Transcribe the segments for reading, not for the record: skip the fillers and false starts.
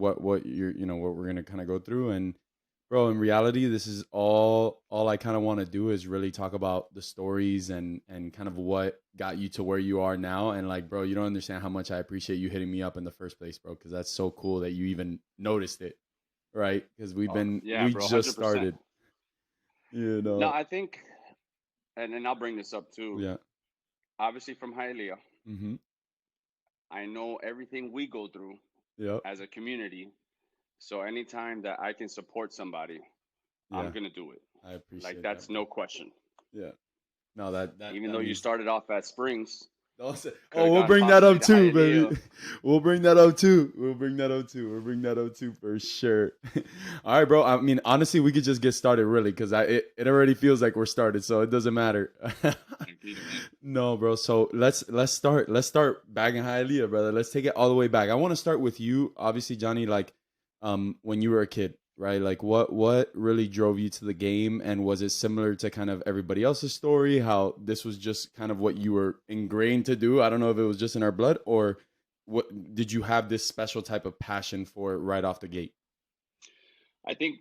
what you're what we're gonna kind of go through. And bro, in reality, this is all I kind of want to do is really talk about the stories and kind of what got you to where you are now. And like, bro, you don't understand how much I appreciate you hitting me up in the first place, bro, because that's so cool that you even noticed it, right? Because Oh, yeah, we bro, just 100%. started, you No, know. I think, and then I'll bring this up too. Yeah. Obviously, from Hialeah, Mm-hmm. I know everything we go through Yep. as a community. So anytime that I can support somebody, I'm Yeah. gonna do it. I Like appreciate that, that's bro. no question. Yeah. No, Even that though you means. started off at Springs, could Oh, have we'll gone bring that possibly up to too, Hialeah. baby. We'll bring that up too. We'll bring that up too. We'll bring that up too for sure. All right, bro. I mean, honestly, we could just get started really because it already feels like we're started, so it doesn't matter. Tranquilo, man. No, bro. So let's start back in Hialeah, brother. Let's take it all the way back. I want to start with you, obviously, Johnny. Like, when you were a kid, right? Like, what really drove you to the game, and was it similar to kind of everybody else's story? How this was just kind of what you were ingrained to do? I don't know if it was just in our blood, or what did you have this special type of passion for it right off the gate? I think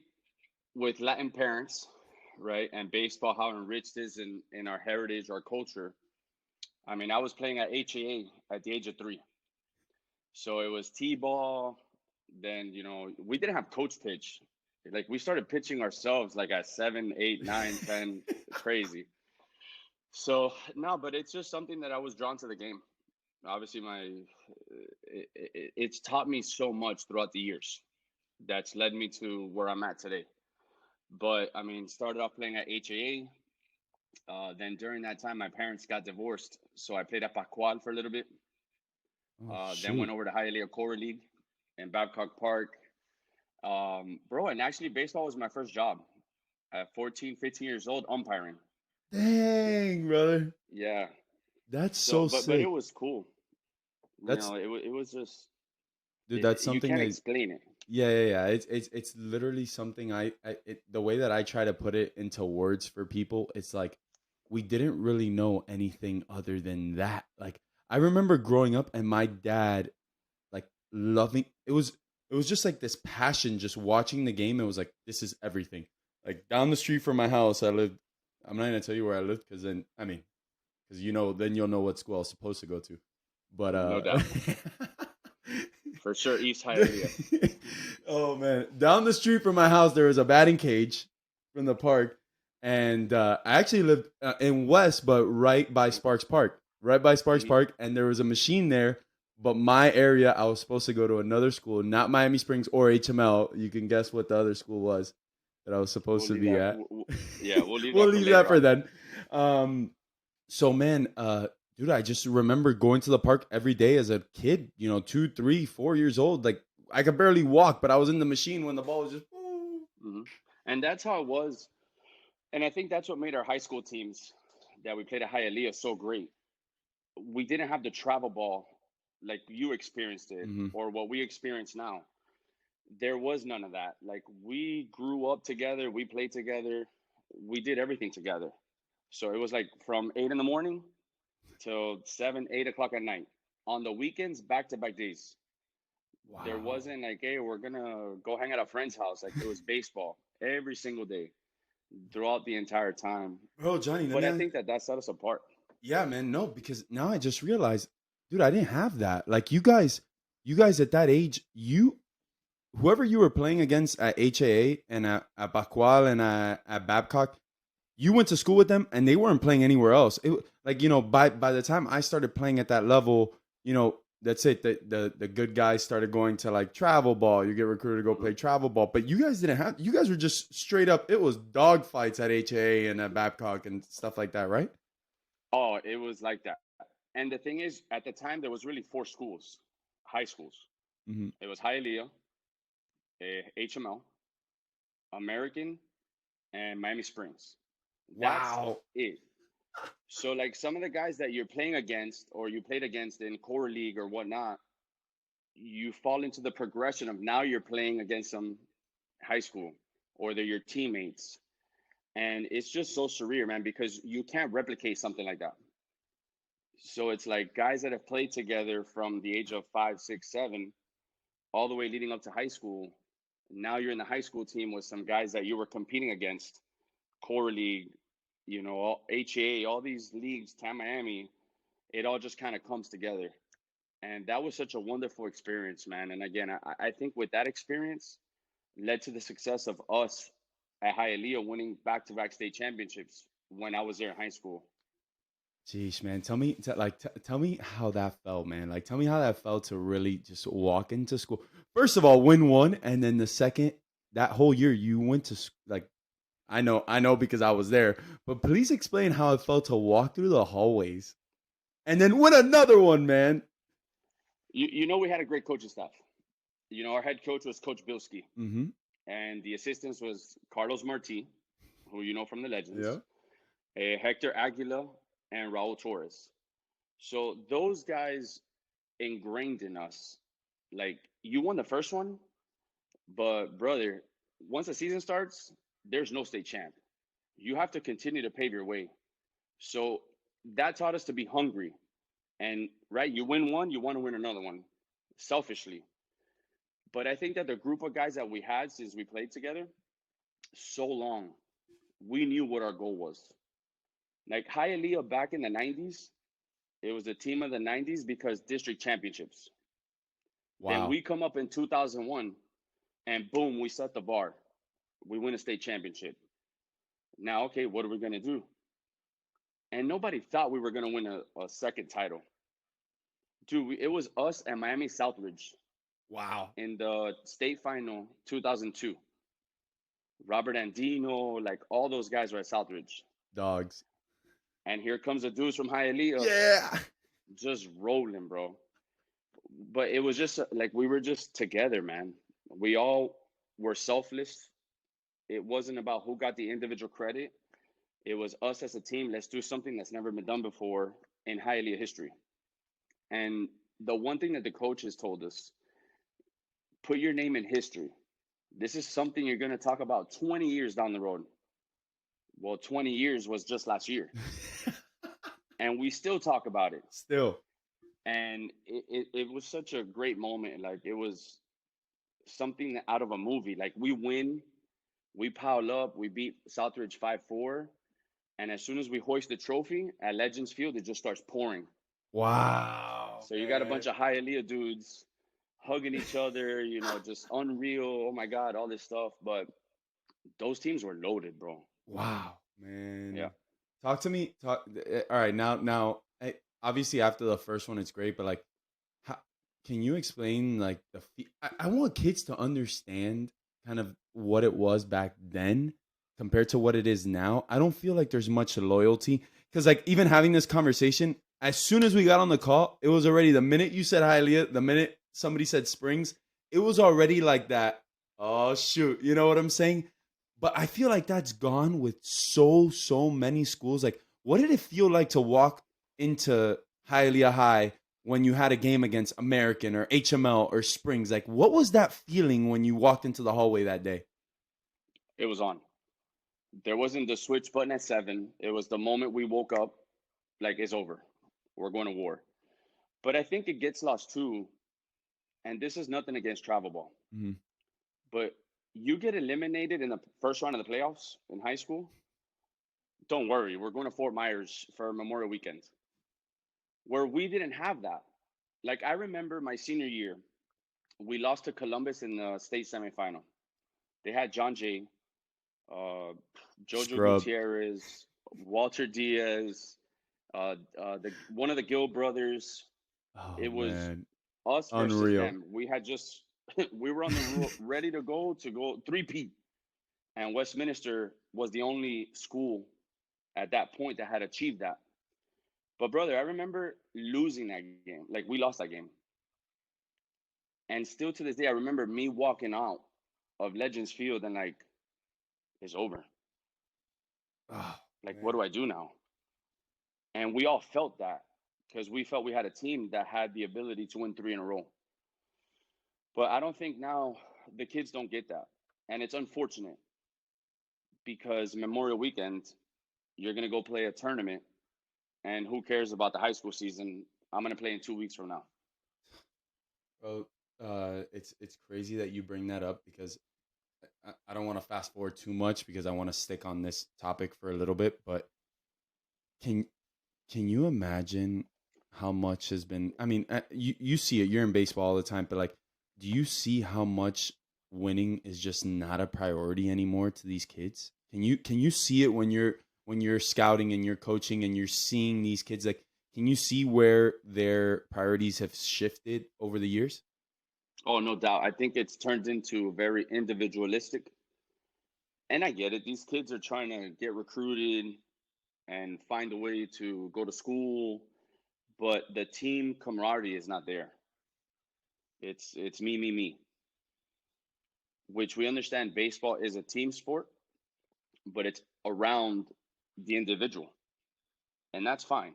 with Latin parents, right, and baseball, how enriched is in our heritage, our culture. I mean, I was playing at HAA at the age of 3, so it was t-ball. Then we didn't have coach pitch. Like we started pitching ourselves like at 7, 8, 9, 10. Crazy. So no, but it's just something that I was drawn to the game. Obviously, it's taught me so much throughout the years. That's led me to where I'm at today. But I mean, started off playing at HAA. Then during that time, my parents got divorced, so I played at Pacual for a little bit. Oh Then went shoot! over to Hialeah Core League in Babcock Park. Bro, and actually, baseball was my first job at 14, 15 years old, umpiring. Dang, brother, Yeah. that's So, so but it sick. was cool. That's It was just dude. That's you something can't that. explain it. Yeah, yeah, yeah. It's literally something the way that I try to put it into words for people, it's like we didn't really know anything other than that. Like I remember growing up and my dad like loving it was just like this passion just watching the game. It was like this is everything. Like down the street from my house, I lived. I'm not gonna tell you where I lived because then I mean because then you'll know what school I was supposed to go to. But No doubt. For sure, East Hialeah. oh man, down the street from my house there was a batting cage from the park, and I actually lived in West, but right by Sparks Park, right by Sparks Hmm. Park, and there was a machine there. But my area, I was supposed to go to another school, not Miami Springs or HML. You can guess what the other school was that I was supposed We'll to leave be that. at. Yeah, we'll leave We'll that for leave that later for on. then. Um, so man, dude, I just remember going to the park every day as a kid. 2, 3, 4 years old. Like I could barely walk, but I was in the machine when the ball was just. Ooh. Hmm. And that's how it was. And I think that's what made our high school teams that we played at Hialeah so great. We didn't have the travel ball like you experienced it Mm-hmm. or what we experience now. There was none of that. Like we grew up together, we played together, we did everything together. So it was like from 8 in the morning till 7, 8 o'clock at night. On the weekends, back to back days. There Wow, wasn't like, hey, we're gonna go hang at a friend's house. Like it was baseball every single day throughout the entire time. bro, Johnny, let But me I ask. think that set us apart. Yeah, man, no, because now I just realized, dude, I didn't have that. Like you guys at that age, whoever you were playing against at HAA and at Bacual and at Babcock, you went to school with them and they weren't playing anywhere else. Like by the time I started playing at that level, that's it. The good guys started going to like travel ball. You get recruited to go Mhm. play travel ball, but you guys didn't have. You guys were just straight up. It was dog fights at HA and at Babcock and stuff like that, right? Oh, it was like that. And the thing is, at the time, there was really 4 schools, high schools. Hmm. It was Hialeah, HML, American, and Miami Springs. That's Wow. it. So, like some of the guys that you're playing against or you played against in core league or whatnot, you fall into the progression of now you're playing against some high school or they're your teammates. And it's just so surreal, man, because you can't replicate something like that. So it's like guys that have played together from the age of 5, 6, 7. all the way leading up to high school. Now you're in the high school team with some guys that you were competing against, core league, HAA, all these leagues, Tam Miami. It all just kind of comes together, and that was such a wonderful experience, man. And again, I think with that experience led to the success of us at Hialeah winning back-to-back state championships when I was there in high school. Jeez, man, tell me how that felt, man. Like, tell me how that felt to really just walk into school. First of all, win one, and then the second, that whole year you went to like, I know because I was there. But please explain how it felt to walk through the hallways and then win another one, man. We had a great coaching staff. Our head coach was Coach Bilski, Mm-hmm. and the assistants was Carlos Marti, who you know from the Yeah. Legends, Hector Aguila, and Raul Torres. So those guys ingrained in us. Like, you won the first one, but brother, once the season starts, there's no state champ. You have to continue to pave your way. So that taught us to be hungry. And right, you win one, you want to win another one, selfishly. But I think that the group of guys that we had since we played together so long, we knew what our goal was. Like Hialeah back in the 90s, it was the team of the 90s because district championships. Then Wow. we come up in 2001 and boom, we set the bar. We win a state championship. Now, okay, what are we going to do? And nobody thought we were going to win a second title. Dude, it was us and Miami Southridge Wow. in the state final 2002. Robert Andino, like all those guys were at Southridge. Dogs. And here comes the dudes from Hialeah Yeah. just rolling, bro. But it was just like we were just together, man. We all were selfless. It wasn't about who got the individual credit. It was us as a team. Let's do something that's never been done before in Hialeah history. And the one thing that the coaches told us, put your name in history. This is something you're going to talk about 20 years down the road. Well, 20 years was just last year. And we still talk about it. Still. And it was such a great moment. Like, it was something out of a movie. Like, we win, we pile up, we beat Southridge 5-4. And as soon as we hoist the trophy at Legends Field, it just starts pouring. Wow. So you got a Man. bunch of Hialeah dudes hugging each other, just unreal. Oh my God, all this stuff. But those teams were loaded, bro. Wow, man. Yeah. Talk to me. All right, now, obviously after the first one, it's great, but like, how can you explain like I want kids to understand kind of what it was back then compared to what it is now. I don't feel like there's much loyalty because like even having this conversation, as soon as we got on the call, it was already the minute you said Hialeah, the minute somebody said Springs, it was already like that. Oh shoot, you know what I'm saying? But I feel like that's gone with so many schools. Like, what did it feel like to walk into Hialeah High when you had a game against American or HML or Springs? Like, what was that feeling when you walked into the hallway that day? It was on. There wasn't the switch button at 7. It was the moment we woke up, like, it's over. We're going to war. But I think it gets lost too. And this is nothing against travel ball. Mm-hmm. But you get eliminated in the first round of the playoffs in high school. Don't worry. We're going to Fort Myers for Memorial Weekend, where we didn't have that. Like, I remember my senior year, we lost to Columbus in the state semifinal. They had John Jay, uh, Jojo Scrub. Gutierrez, Walter Diaz, the one of the Gill brothers. Oh It was man, us versus unreal. them. We had just we were on the ready to go 3-peat, and Westminster was the only school at that point that had achieved that. But brother, I remember losing that game. Like, we lost that game, and still to this day, I remember me walking out of Legends Field and like, it's over. Oh Like, what man. do I do now? And we all felt that because we felt we had a team that had the ability to win 3 in a row. But I don't think now the kids don't get that. And it's unfortunate because Memorial Weekend, you're going to go play a tournament. And who cares about the high school season? I'm going to play in 2 weeks from now. Bro, It's crazy that you bring that up because I don't want to fast forward too much because I want to stick on this topic for a little bit. But can can you imagine how much has been? I mean, you see it. You're in baseball all the time, but like, do you see how much winning is just not a priority anymore to these kids? Can you see it when you're scouting and you're coaching and you're seeing these kids? Like, can you see where their priorities have shifted over the years? Oh, no doubt. I think it's turned into very individualistic. And I get it. These kids are trying to get recruited and find a way to go to school, but the team camaraderie is not there. It's me, me, me, which we understand baseball is a team sport, but it's around the individual, and that's fine.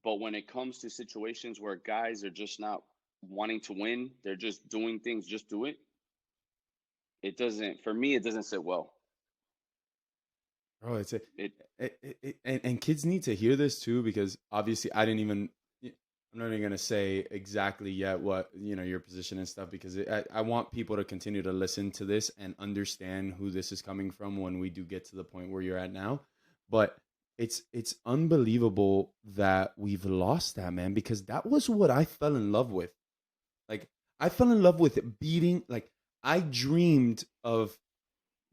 But when it comes to situations where guys are just not wanting to win, they're just doing things, just do it. It doesn't, for me, it doesn't sit well. Bro, It, and kids need to hear this too because obviously I didn't even. I'm not even gonna say exactly yet what your position and stuff because I want people to continue to listen to this and understand who this is coming from when we do get to the point where you're at now. But it's unbelievable that we've lost that, man, because that was what I fell in love with. Like I fell in love with beating. Like I dreamed of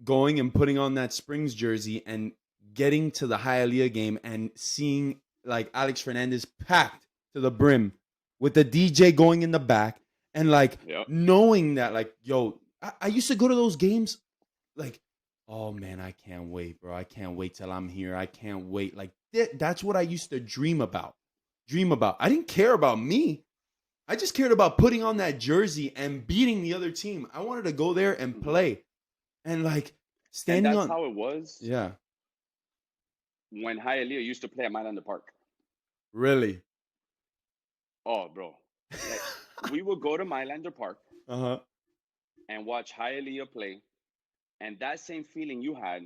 going and putting on that Springs jersey and getting to the Hialeah game and seeing like Alex Hernandez packed to the brim with the DJ going in the back and like yeah. knowing that like yo, I used to go to those games like oh man, I can't wait, bro. I can't wait till I'm here. I can't wait. Like that's what I used to dream about. Dream about. I didn't care about me. I just cared about putting on that jersey and beating the other team. I wanted to go there and Hmm. play. And like And standing that's on how it was yeah, when Hialeah used to play at Mylanda Park. really. Oh, bro. Like, we would go to Mylanda Park Uh-huh. and watch Hialeah play, and that same feeling you had,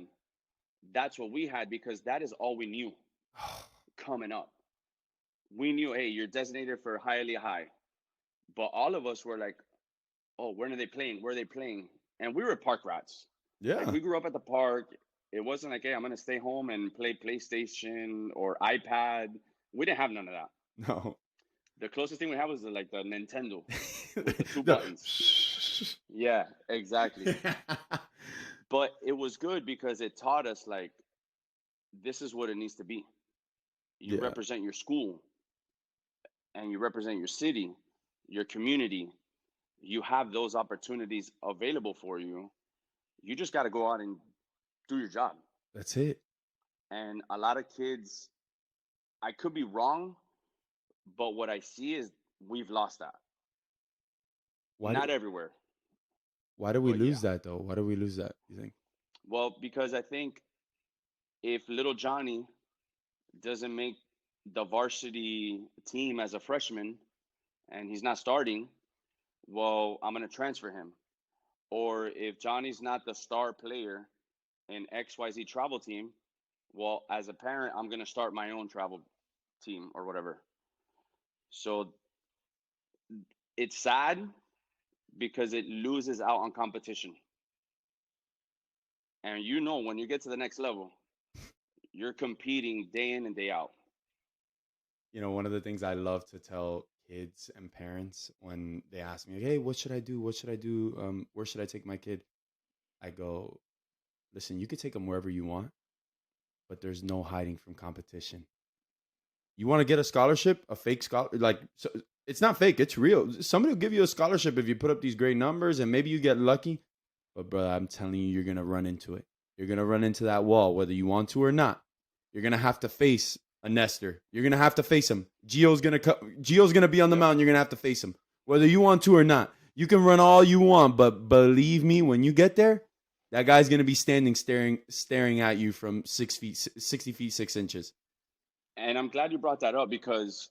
that's what we had because that is all we knew coming up. We knew, hey, you're designated for Hialeah High. But all of us were like, oh, when are they playing? Where are they playing? And we were park rats. Like, Yeah. we grew up at the park. It wasn't like, hey, I'm going to stay home and play PlayStation or iPad. We didn't have none of that. No. The closest thing we had was like the Nintendo with the two The- buttons. Yeah, exactly. But it was good because it taught us like this is what it needs to be. You yeah, represent your school and you represent your city, your community. You have those opportunities available for you. You just got to go out and do your job. that's it. And a lot of kids, I could be wrong, but what I see is we've lost that. Why Not do everywhere, why do we but yeah. lose that though? Why do we lose that, you think? Well, because I think if little Johnny doesn't make the varsity team as a freshman and he's not starting, well, I'm going to transfer him. Or if Johnny's not the star player in XYZ travel team, well, as a parent, I'm going to start my own travel team or whatever. So it's sad because it loses out on competition. And you know, when you get to the next level, you're competing day in and day out. One of the things I love to tell kids and parents when they ask me, like, "Hey, what should I do? What should I do? Where should I take my kid?" I go, "Listen, you could take them wherever you want, but there's no hiding from competition. You want to get a scholarship, a fake scholar, like so, it's not fake, it's real. Somebody will give you a scholarship if you put up these great numbers, and maybe you get lucky. But brother, I'm telling you, you're gonna run into it. You're gonna run into that wall, whether you want to or not. You're gonna have to face a Nestor. You're gonna have to face him. Gio's gonna be on the Yep. mound. You're gonna have to face him, whether you want to or not. You can run all you want, but believe me, when you get there, that guy's gonna be standing, staring at you from 6 feet, 60 feet 6 inches. And I'm glad you brought that up because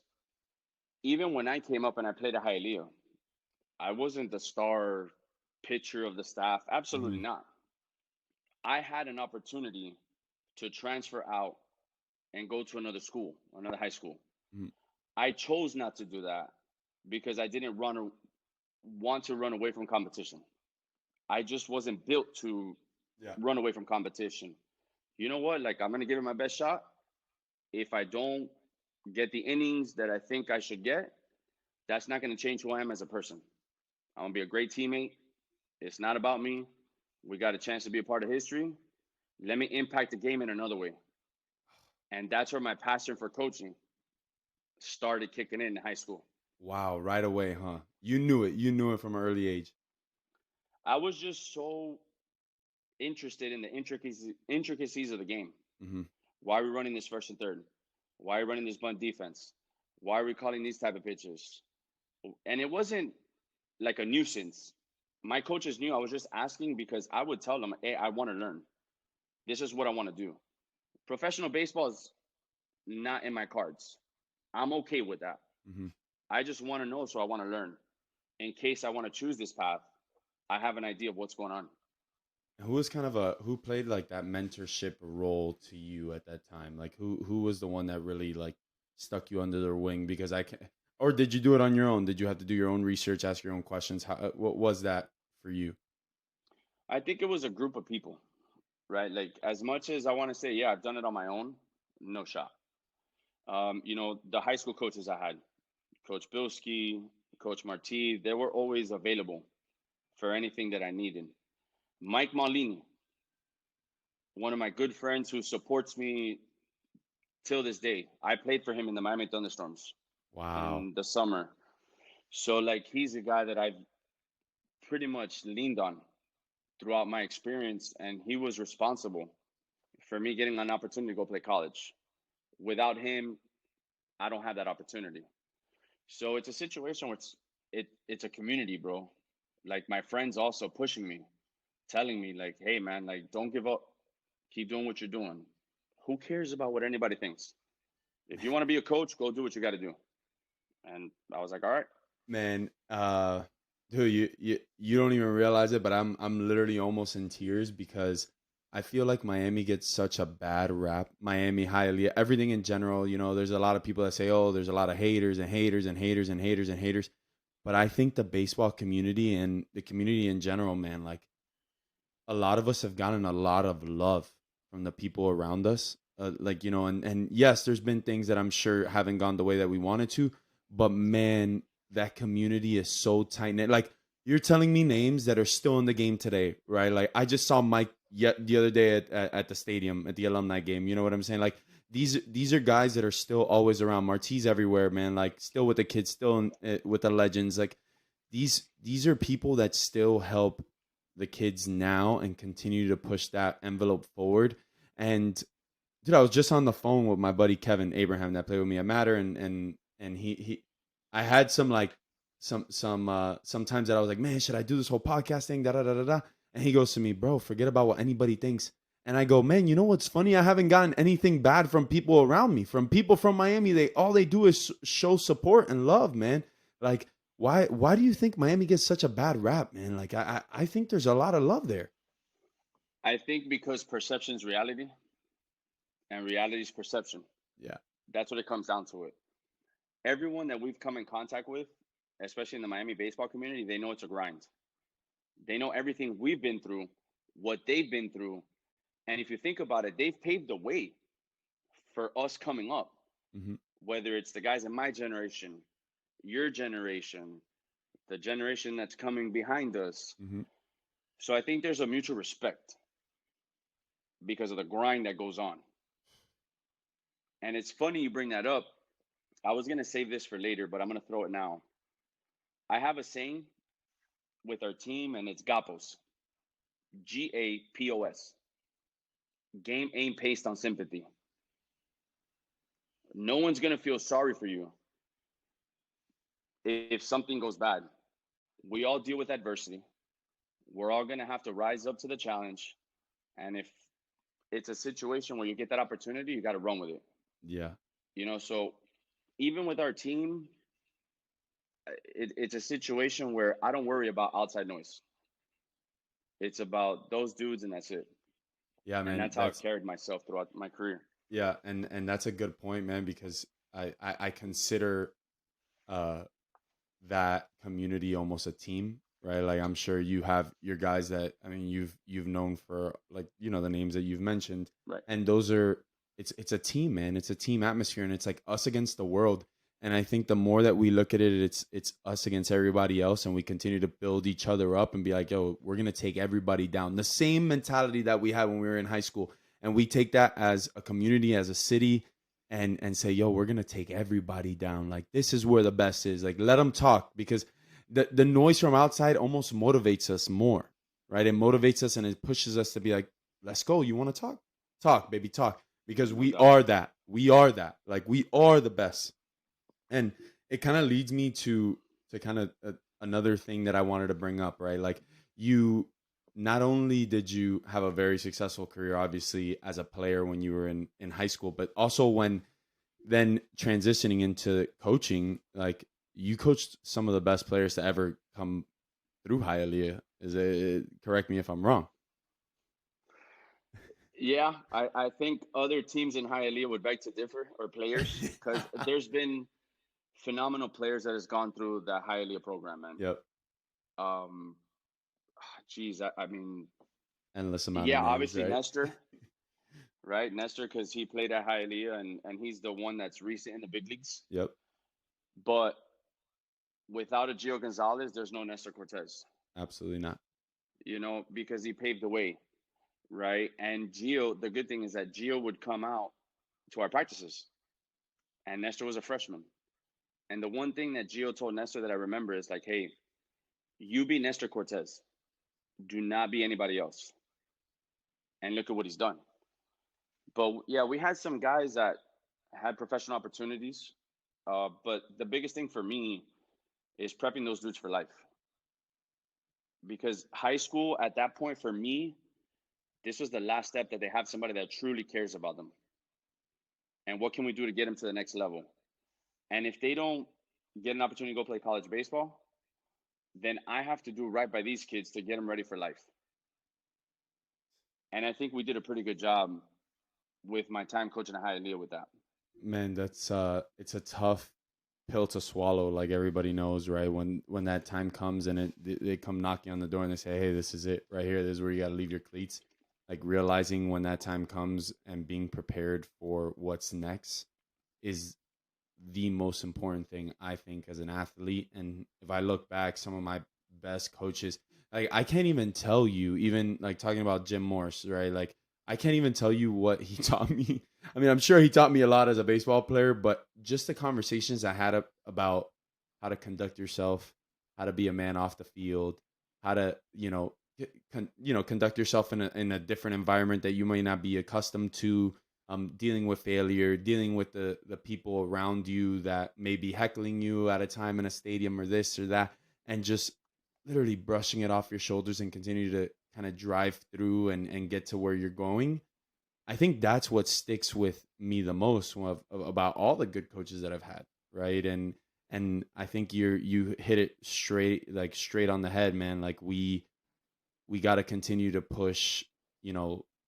even when I came up and I played at Hialeah, I wasn't the star pitcher of the staff. Absolutely Mhm. not. I had an opportunity to transfer out and go to another school, another high school. Mhm. I chose not to do that because I didn't run want to run away from competition. I just wasn't built to Yeah. run away from competition. You know what? Like, I'm going to give it my best shot. If I don't get the innings that I think I should get, that's not going to change who I am as a person. I'm going to be a great teammate. It's not about me. We got a chance to be a part of history. Let me impact the game in another way. And that's where my passion for coaching started kicking in high school. Wow, right away, huh? You knew it. You knew it from an early age. I was just so interested in the intricacies of the game. Hmm. Why are we running this first and third? Why are we running this bunt defense? Why are we calling these type of pitches? And it wasn't like a nuisance. My coaches knew I was just asking because I would tell them, hey, I want to learn. This is what I want to do. Professional baseball is not in my cards. I'm okay with that. Hmm. I just want to know, so I want to learn. In case I want to choose this path, I have an idea of what's going on. Who was kind of who played like that mentorship role to you at that time? Like who was the one that really like stuck you under their wing? Because I can, or did you do it on your own? Did you have to do your own research, ask your own questions? How what was that for you? I think it was a group of people, right? Like, as much as I want to say, yeah, I've done it on my own, no shot. The high school coaches I had, Coach Bilski, Coach Marti, they were always available for anything that I needed. Mike Maulini, one of my good friends who supports me till this day. I played for him in the Miami Thunderstorms Wow. in the summer. So, like, he's a guy that I've pretty much leaned on throughout my experience, and he was responsible for me getting an opportunity to go play college. Without him, I don't have that opportunity. So it's a situation where it's a community, bro. Like, my friends also pushing me, telling me like, "Hey, man, like, don't give up. Keep doing what you're doing. Who cares about what anybody thinks? If you want to be a coach, go do what you got to do." And I was like, "All right." Man, dude, you don't even realize it, but I'm literally almost in tears because I feel like Miami gets such a bad rap. Miami, Hialeah, everything in general. There's a lot of people that say, "Oh, there's a lot of haters and haters and haters and haters and haters." But I think the baseball community and the community in general, man, like a lot of us have gotten a lot of love from the people around us. And yes, there's been things that I'm sure haven't gone the way that we wanted to, but man, that community is so tight knit. Like you're telling me names that are still in the game today, right? Like I just saw Mike yet the other day at the stadium at the alumni game. You know what I'm saying? Like these are guys that are still always around. Marti's everywhere, man. Like still with the kids, still with the legends. Like these are people that still help the kids now and continue to push that envelope forward. And dude, I was just on the phone with my buddy Kevin Abraham that played with me at Matter, and he I had some like sometimes that I was like, man, should I do this whole podcast thing? Da da da da da. And he goes to me, bro, forget about what anybody thinks. And I go, man, you know what's funny? I haven't gotten anything bad from people around me, from people from Miami. All they do is show support and love, man. Like why do you think Miami gets such a bad rap, man? Like I think there's a lot of love there. I think because perception is reality and reality is perception. Yeah. That's what it comes down to. It. Everyone that we've come in contact with, especially in the Miami baseball community, they know it's a grind. They know everything we've been through, what they've been through, and if you think about it, they've paved the way for us coming up. Mm-hmm. Whether it's the guys in my generation, your generation, the generation that's coming behind us. Mm-hmm. So I think there's a mutual respect because of the grind that goes on. And it's funny you bring that up. I was going to save this for later, but I'm going to throw it now. I have a saying with our team, and it's GAPOS. GAPOS. Game, aim, pace on sympathy. No one's going to feel sorry for you if something goes bad. We all deal with adversity. We're all going to have to rise up to the challenge. And if it's a situation where you get that opportunity, you got to run with it. Yeah. So even with our team, it's a situation where I don't worry about outside noise. It's about those dudes, and that's it. Yeah, And man. that's how I've carried myself throughout my career. Yeah, and that's a good point, man, because I consider uh that community almost a team, right? Like I'm sure you have your guys that I mean you've known for like the names that you've mentioned, Right. and those are it's a team, man. It's a team atmosphere, and it's like us against the world. And I think the more that we look at it, it's us against everybody else, and we continue to build each other up and be like, yo, we're gonna take everybody down. The same mentality that we had when we were in high school, and we take that as a community, as a city, and say, yo, we're gonna take everybody down. Like this is where the best is. Like let them talk because the noise from outside almost motivates us more, right? It motivates us and it pushes us to be like, let's go. You want to talk? Talk, baby, talk. Because No we doubt. are that. We are that. Like we are the best. And it kind of leads me to kind of another thing that I wanted to bring up, right? Like you not only did you have a very successful career obviously as a player when you were in high school, but also when then transitioning into coaching, like you coached some of the best players to ever come through Hialeah. Is it correct me if I'm wrong? Yeah, I think other teams in Hialeah would beg to differ, or players, because there's been phenomenal players that has gone through the Hialeah program, man. Yep. Um, geez, I mean, Endless amount of yeah, names, obviously right? Nestor, right? Nestor, because he played at Hialeah, and he's the one that's recent in the big leagues. Yep. But without a Gio Gonzalez, there's no Nestor Cortez, Absolutely not. because he paved the way, right? And Gio, the good thing is that Gio would come out to our practices, and Nestor was a freshman. And the one thing that Gio told Nestor that I remember is like, hey, you be Nestor Cortez. Do not be anybody else. And look at what he's done. But yeah, we had some guys that had professional opportunities. But the biggest thing for me is prepping those dudes for life. Because high school, at that point, for me, this was the last step that they have somebody that truly cares about them. And what can we do to get them to the next level? And if they don't get an opportunity to go play college baseball, then I have to do right by these kids to get them ready for life. And I think we did a pretty good job with my time coaching at Hialeah with that. Man, that's it's a tough pill to swallow, like everybody knows, right? When that time comes and they come knocking on the door and they say, hey, this is it right here, this is where you got to leave your cleats. Like realizing when that time comes and being prepared for what's next is the most important thing I think as an athlete. And if I look back, some of my best coaches, like I can't even tell you, even like talking about Jim Morse, right? Like I can't even tell you what he taught me. I mean, I'm sure he taught me a lot as a baseball player, but just the conversations I had about how to conduct yourself, how to be a man off the field, how to, conduct yourself in a different environment that you may not be accustomed to, dealing with failure, dealing with the people around you that may be heckling you at a time in a stadium or this or that, and just literally brushing it off your shoulders and continue to kind of drive through and get to where you're going. I think that's what sticks with me the most about all the good coaches that I've had, right? And I think you hit it straight on the head, man. Like we got to continue to push,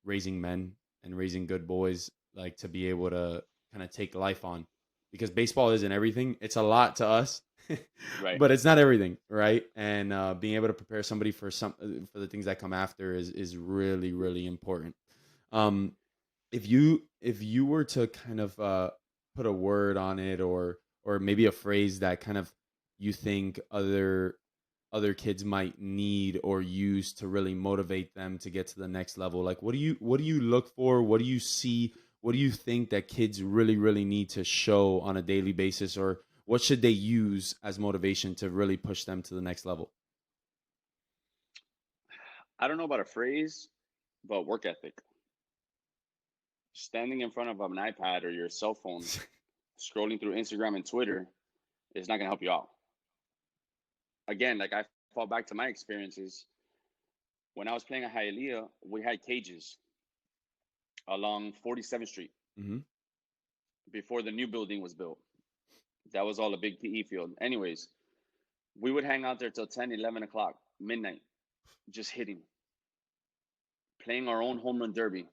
raising men and raising good boys, like to be able to kind of take life on, because baseball isn't everything. It's a lot to us, Right. but it's not everything, right? And being able to prepare somebody for the things that come after is really really important. Um, if you were to kind of put a word on it, or maybe a phrase that kind of you think other kids might need or use to really motivate them to get to the next level, like what do you look for, what do you see, what do you think that kids really really need to show on a daily basis, or what should they use as motivation to really push them to the next level? I don't know about a phrase, but work ethic. Standing in front of an iPad or your cell phone, scrolling through Instagram and Twitter is not going to help you out. Again, like I fall back to my experiences. When I was playing at Hialeah, we had cages along 47th Street Hmm. before the new building was built. That was all a big PE field. Anyways, we would hang out there till 10, 11 o'clock, midnight, just hitting, playing our own home run derby.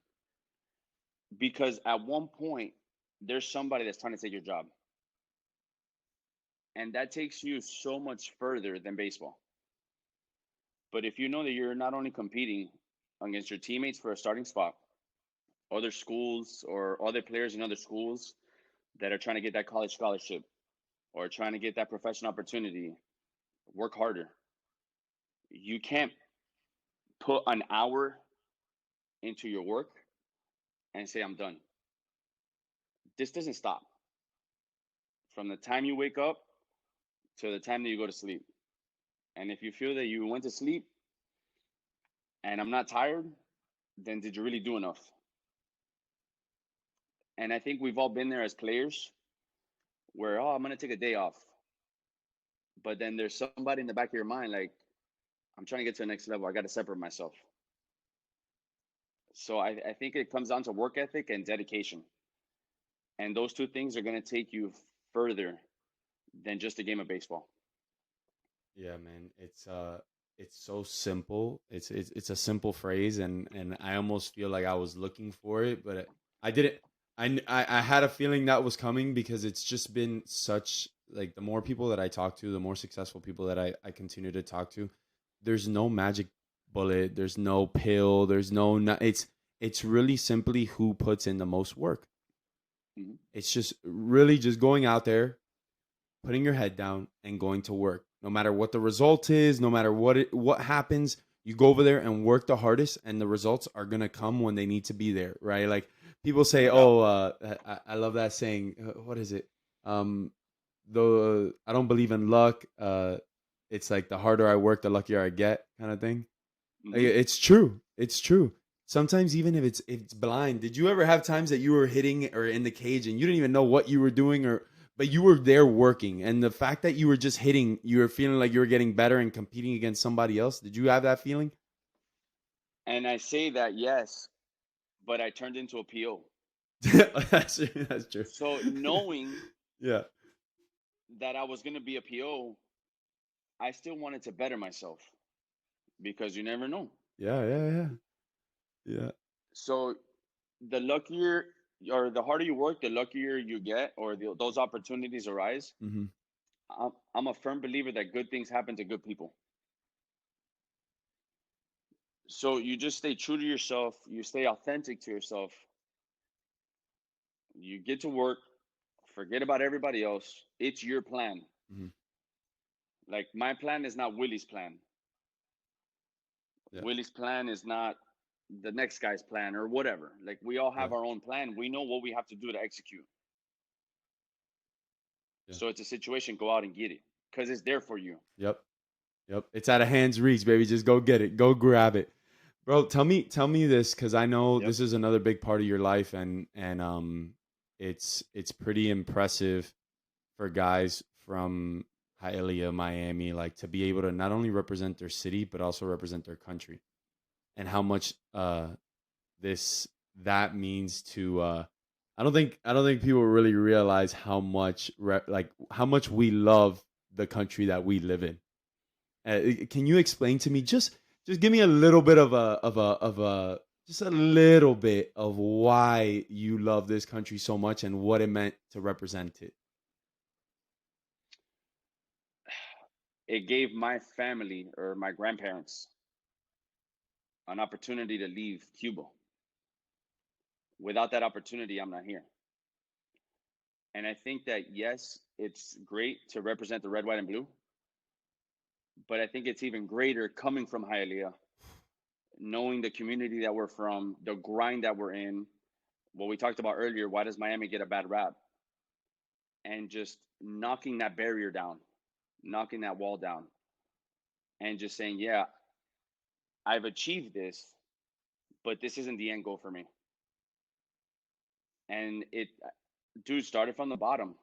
Because at one point, there's somebody that's trying to take your job. And that takes you so much further than baseball. But if you know that you're not only competing against your teammates for a starting spot, other schools or other players in other schools that are trying to get that college scholarship or trying to get that professional opportunity, work harder. You can't put an hour into your work and say, I'm done. This doesn't stop from the time you wake up to the time that you go to sleep. And if you feel that you went to sleep and I'm not tired, then did you really do enough? And I think we've all been there as players where, oh, I'm going to take a day off. But then there's somebody in the back of your mind like, I'm trying to get to the next level. I got to separate myself. So I think it comes down to work ethic and dedication. And those two things are going to take you further than just a game of baseball. Yeah, man. It's so simple. It's a simple phrase, and I almost feel like I was looking for it, but I didn't. I had a feeling that was coming because it's just been such like the more people that I talk to, the more successful people that I continue to talk to. There's no magic bullet. There's no pill. There's no. It's really simply who puts in the most work. Mhm. It's just really just going out there, putting your head down and going to work. No matter what the result is, no matter what happens, you go over there and work the hardest, and the results are gonna come when they need to be there, right? Like people say, No doubt. "Oh, I love that saying." What is it? Though I don't believe in luck. It's like the harder I work, the luckier I get, kind of thing. Like, Hmm. it's true. It's true. Sometimes even if it's blind. Did you ever have times that you were hitting or in the cage and you didn't even know what you were doing or but you were there working and the fact that you were just hitting, you were feeling like you were getting better and competing against somebody else? Did you have that feeling? And I say that, yes, but I turned into a PO. That's true. So knowing Yeah. that I was going to be a PO, I still wanted to better myself because you never know. Yeah, yeah, yeah. Yeah. So the luckier or the harder you work, the luckier you get, or those opportunities arise. Hmm. I'm a firm believer that good things happen to good people. So you just stay true to yourself, you stay authentic to yourself, you get to work, forget about everybody else. It's your plan. Hmm. Like my plan is not Willie's plan. Yeah. Willie's plan is not the next guy's plan or whatever. Like we all Yeah. have our own plan. We know what we have to do to execute. Yeah. So it's a situation, go out and get it because it's there for you. Yep. Yep. It's out of hand's reach, baby. Just go get it. Go grab it. Bro, tell me this because I know Yep. this is another big part of your life, and it's pretty impressive for guys from Hialeah, Miami, like to be able to not only represent their city but also represent their country, and how much this that means to. I don't think people really realize how much like how much we love the country that we live in. Can you explain to me just give me a little bit of a just a little bit of why you love this country so much and what it meant to represent it? It gave my family or my grandparents an opportunity to leave Cuba. Without that opportunity, I'm not here. And I think that, yes, it's great to represent the red, white, and blue, but I think it's even greater coming from Hialeah, knowing the community that we're from, the grind that we're in, what we talked about earlier. Why does Miami get a bad rap? And just knocking that barrier down, knocking that wall down, and just saying, yeah, I've achieved this, but this isn't the end goal for me. And it, dude, started from the bottom.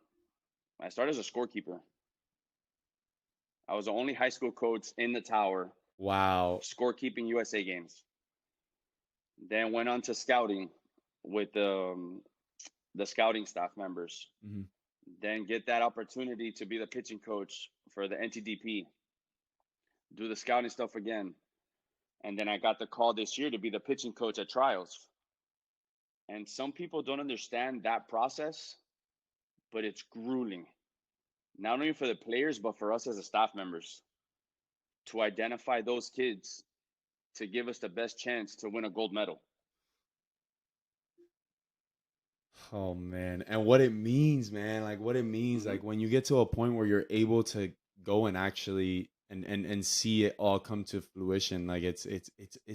I started as a scorekeeper. I was the only high school coach in the tower Wow. scorekeeping USA games. Then went on to scouting with the scouting staff members. Hmm. Then get that opportunity to be the pitching coach for the NTDP, do the scouting stuff again. And then I got the call this year to be the pitching coach at trials. And some people don't understand that process, but it's grueling. not only for the players, but for us as the staff members to identify those kids to give us the best chance to win a gold medal. Oh man, and what it means, man, like what it means, Mm-hmm. like when you get to a point where you're able to go and actually and see it all come to fruition, like it's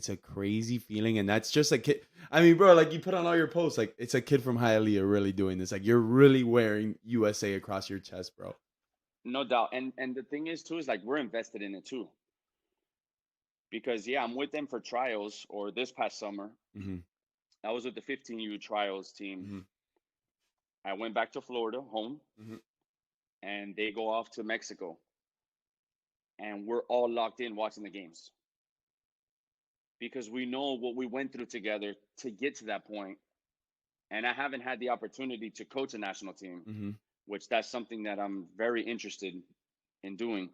a crazy feeling, and that's just a kid. I mean, bro, like you put on all your posts, like it's a kid from Hialeah really doing this. Like you're really wearing USA across your chest, bro. No doubt. And the thing is too is like we're invested in it too. Because yeah, I'm with them for trials or this past summer. Mm-hmm. I was with the 15U trials team. Mm-hmm. I went back to Florida home Mm-hmm. and they go off to Mexico. And we're all locked in watching the games because we know what we went through together to get to that point. And I haven't had the opportunity to coach a national team, Mm-hmm. which that's something that I'm very interested in doing.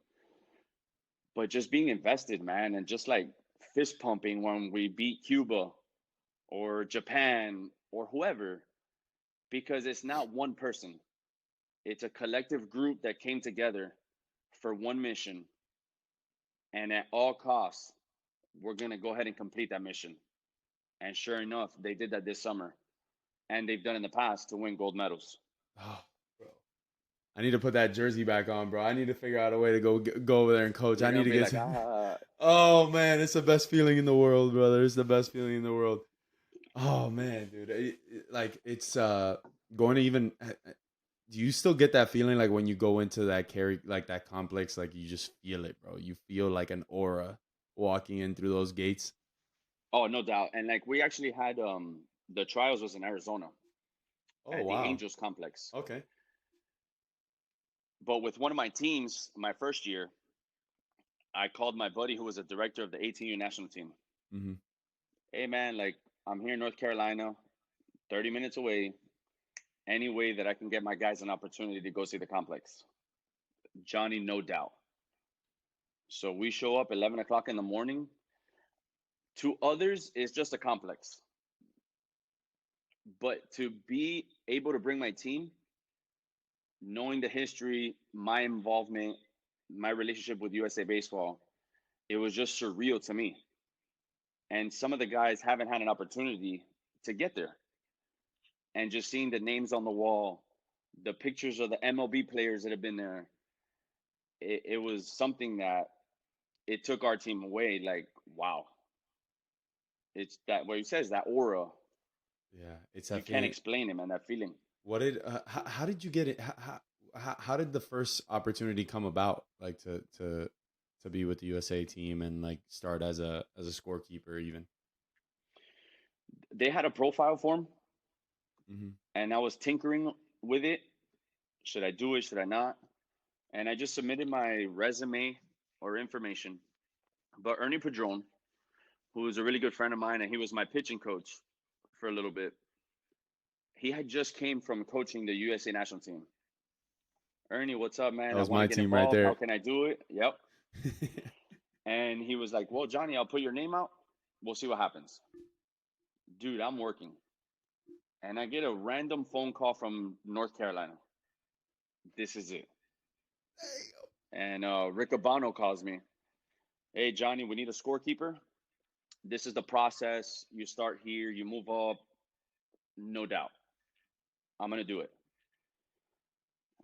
But just being invested, man, and just like fist pumping when we beat Cuba or Japan or whoever, because it's not one person. It's a collective group that came together for one mission. And at all costs, we're going to go ahead and complete that mission. And sure enough, they did that this summer. And they've done in the past to win gold medals. Oh, bro. I need to put that jersey back on, bro. I need to figure out a way to go over there and coach. You're I need going to to be get like, to. ah. Oh man, it's the best feeling in the world, brother. It's the best feeling in the world. Oh man, dude. Like it's going to even do you still get that feeling like when you go into that carry like that complex, like you just feel it, bro. You feel like an aura walking in through those gates. Oh, no doubt. And like we actually had the trials was in Arizona Oh at the wow. Angels complex. Okay. But with one of my teams, my first year, I called my buddy who was a director of the 18U national team. Mm-hmm. Hey man, like I'm here in North Carolina, 30 minutes away. Any way that I can get my guys an opportunity to go see the complex? Johnny, no doubt. So we show up 11 o'clock in the morning. To others, it's just a complex. But to be able to bring my team, knowing the history, my involvement, my relationship with USA Baseball, it was just surreal to me. And some of the guys haven't had an opportunity to get there. And just seeing the names on the wall, the pictures of the MLB players that have been there, it was something that it took our team away. Like, wow, it's that what he says, that aura. Yeah, it's You that can't feeling. explain it, man. That feeling. What did how did you get it? How did the first opportunity come about? Like to be with the USA team and like start as a scorekeeper even. They had a profile form, Mm-hmm. and I was tinkering with it. Should I do it? Should I not? And I just submitted my resume or information. But Ernie Padron, who is a really good friend of mine, and he was my pitching coach for a little bit. He had just came from coaching the USA national team. Ernie, what's up, That man? I was want to my get team right involved. How there. can I do it? Yep. And he was like, well, Johnny, I'll put your name out. We'll see what happens. Dude, I'm working. And I get a random phone call from North Carolina. This is it. And Rick Abano calls me. Hey, Johnny, we need a scorekeeper. This is the process. You start here, you move up. No doubt. I'm going to do it.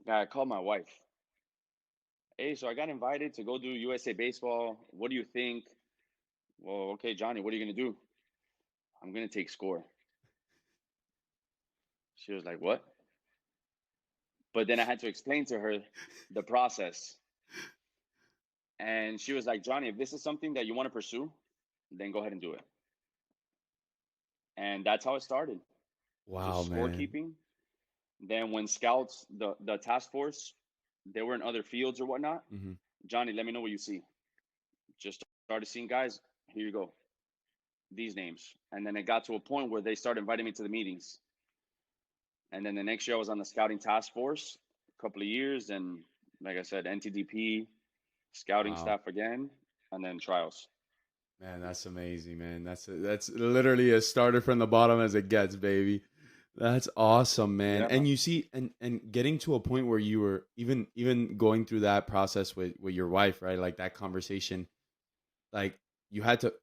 I called my wife. Hey, so I got invited to go do USA Baseball. What do you think? Well, okay, Johnny, what are you going to do? I'm going to take score. She was like, what? But then I had to explain to her the process. And she was like, Johnny, if this is something that you want to pursue, then go ahead and do it. And that's how it started. Wow, Just man. scorekeeping. Then when scouts, the task force, they were in other fields or whatnot. Mm-hmm. Johnny, let me know what you see. Just started seeing guys. Here you go. These names. And then it got to a point where they started inviting me to the meetings. And then the next year I was on the scouting task force, a couple of years, and like I said, NTDP, scouting Wow, staff again, and then trials. man, that's amazing, man. That's literally a starter from the bottom as it gets, baby. That's awesome, man. Yeah. And you see, and getting to a point where you were even going through that process with your wife, right? Like that conversation, like you had to.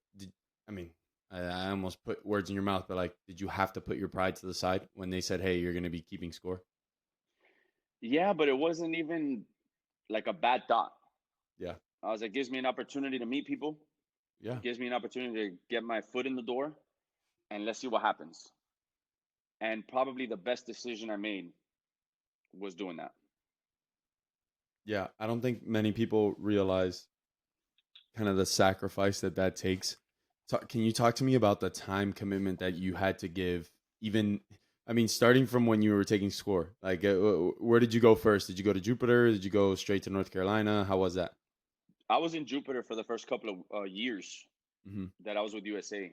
I mean, I almost put words in your mouth, but like, did you have to put your pride to the side when they said, "Hey, you're going to be keeping score"? Yeah, but it wasn't even like a bad thought. Yeah, I was like, gives me an opportunity to meet people. yeah, It gives me an opportunity to get my foot in the door, and let's see what happens. And probably the best decision I made was doing that. yeah. I don't think many people realize kind of the sacrifice that that takes. So, can you talk to me about the time commitment that you had to give? Even, I mean, starting from when you were taking score, like, where did you go first? Did you go to Jupiter? Did you go straight to North Carolina? How was that? I was in Jupiter for the first couple of years Hmm. that I was with USA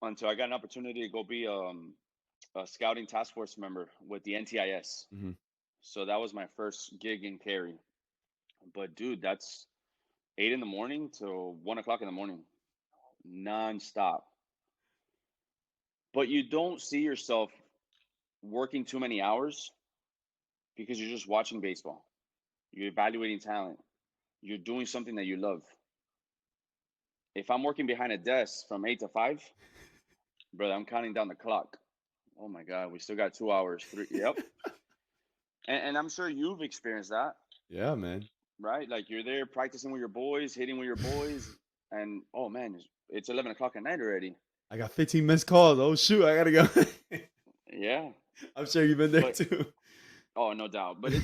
until I got an opportunity to go be a scouting task force member with the NTIS. Hmm. So that was my first gig in Cary. But dude, that's 8 in the morning till 1 o'clock in the morning, nonstop. But you don't see yourself working too many hours because you're just watching baseball. You're evaluating talent. You're doing something that you love. If I'm working behind a desk from 8 to 5, brother, I'm counting down the clock. Oh my God, we still got 2 hours. Three. Yep. And I'm sure you've experienced that, Yeah, man. right? Like you're there practicing with your boys, hitting with your boys, and oh man, it's 11 o'clock at night already. I got 15 missed calls. Oh shoot, I gotta go. Yeah, I'm sure you've been there but too. oh, no doubt. But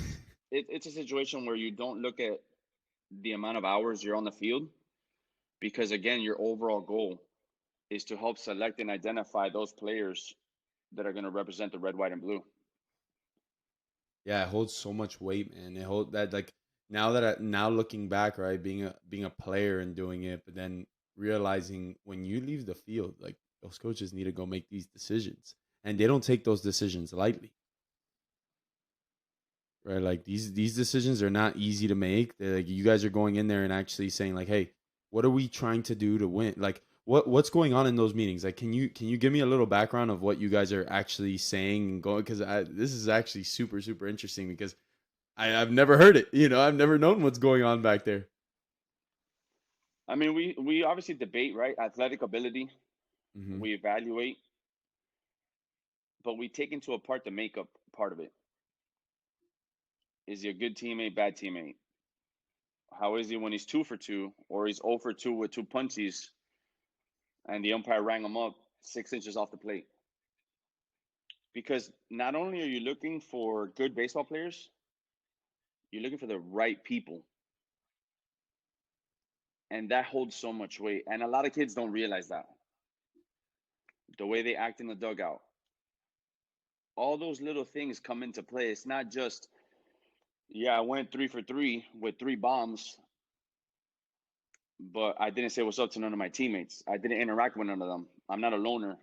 it's a situation where you don't look at the amount of hours you're on the field because again, your overall goal is to help select and identify those players that are going to represent the red, white, and blue. Yeah, it holds so much weight, man. It hold that like now looking back, right, being a player and doing it, but then realizing when you leave the field, like those coaches need to go make these decisions, and they don't take those decisions lightly, right? Like these decisions are not easy to make. They're like you guys are going in there and actually saying like, hey, what are we trying to do to win? Like what's going on in those meetings? Like, can you give me a little background of what you guys are actually saying and going? Because this is actually super interesting because I've never heard it. I've never known what's going on back there. I mean, we obviously debate, right? Athletic ability, Hmm. we evaluate, but we take into apart the makeup part of it. Is he a good teammate, bad teammate? How is he when he's 2 for 2 or he's 0 for 2 with two punchies and the umpire rang him up 6 inches off the plate? Because not only are you looking for good baseball players, you're looking for the right people. And that holds so much weight. And a lot of kids don't realize that. The way they act in the dugout, all those little things come into play. It's not just, yeah, I went 3 for 3 with 3 bombs, but I didn't say what's up to none of my teammates. I didn't interact with none of them. I'm not a loner.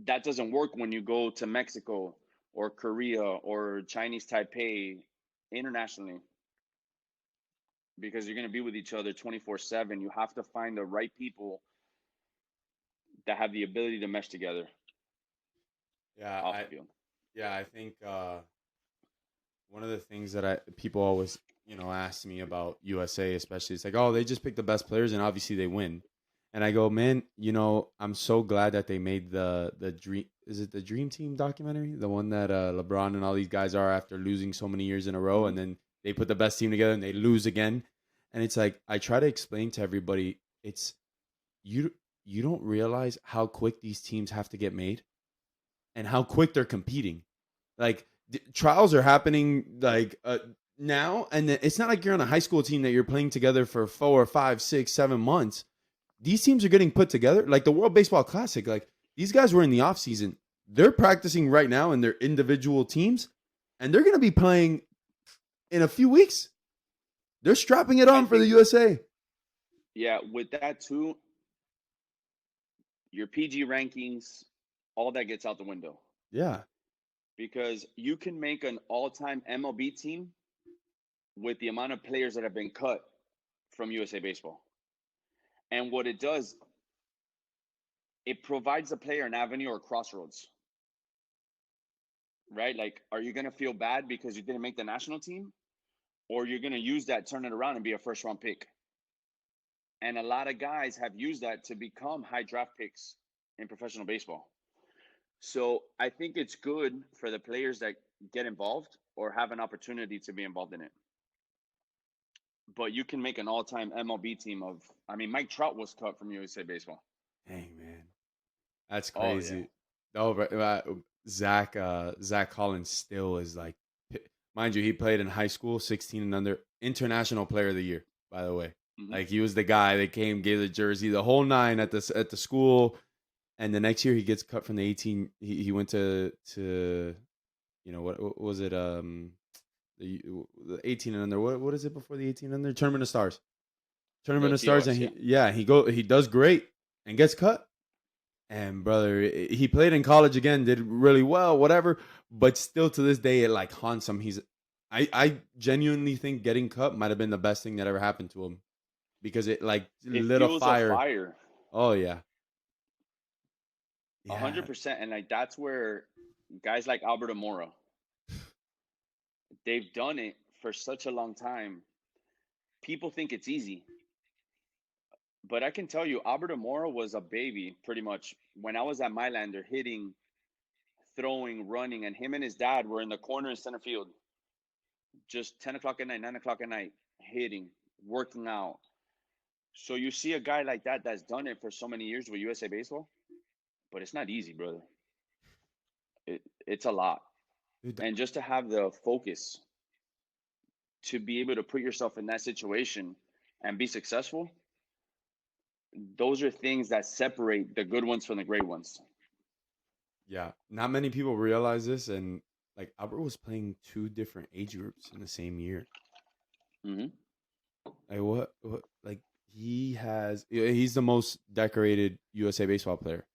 That doesn't work when you go to Mexico or Korea or Chinese Taipei internationally because you're going to be with each other 24/7. You have to find the right people that have the ability to mesh together Yeah, off the I field. yeah I think one of the things that I people always ask me about USA, especially, it's like, oh, they just pick the best players and obviously they win. And I go, man, I'm so glad that they made the dream. Is it the Dream Team documentary, the one that LeBron and all these guys are after losing so many years in a row, Mm-hmm. and then they put the best team together and they lose again. And it's like I try to explain to everybody, it's you you don't realize how quick these teams have to get made and how quick they're competing. Like trials are happening like now, and it's not like you're on a high school team that you're playing together for 4 or 5, 6, 7 months. These teams are getting put together like the World Baseball Classic. Like these guys were in the off season. They're practicing right now in their individual teams, and they're going to be playing in a few weeks. They're strapping it I on for the think, USA. yeah, with that too, your PG rankings, all that gets out the window Yeah, because you can make an all-time MLB team with the amount of players that have been cut from USA Baseball. And what it does, it provides a player an avenue or crossroads. right? Like, are you gonna feel bad because you didn't make the national team, or you're gonna use that, turn it around, and be a first round pick? And a lot of guys have used that to become high draft picks in professional baseball. So I think it's good for the players that get involved or have an opportunity to be involved in it. But you can make an all-time MLB team of. I mean, Mike Trout was cut from USA Baseball. Dang, man. That's Oh yeah. crazy. Oh, Zach Collins still is like, mind you, he played in high school, 16 and under, international player of the year, by the way. Mm-hmm. Like he was the guy that came, gave the jersey, the whole nine at the school, and the next year he gets cut from the 18. He went to what was it the 18 and under. What is it before the 18 under? Tournament of Stars. Tournament The of Stars, and TOS, yeah. he does great and gets cut. And brother, he played in college again, did really well, whatever. But still, to this day, it like haunts him. I genuinely think getting cut might have been the best thing that ever happened to him because it like It lit a fuels a fire. fire. Oh yeah, A yeah, 100%. And like that's where guys like Alberto, they've done it for such a long time. People think it's easy. But I can tell you, Alberto was a baby pretty much when I was at Mylander hitting, throwing, running, and him and his dad were in the corner in center field, just 10 o'clock at night, 9 o'clock at night, hitting, working out. So you see a guy like that that's done it for so many years with USA Baseball, but it's not easy, brother. It's a lot. dude. And just to have the focus to be able to put yourself in that situation and be successful, those are things that separate the good ones from the great ones. Yeah, not many people realize this, and like Albert was playing two different age groups in the same year. Mm-hmm. Like what like he's the most decorated USA baseball player,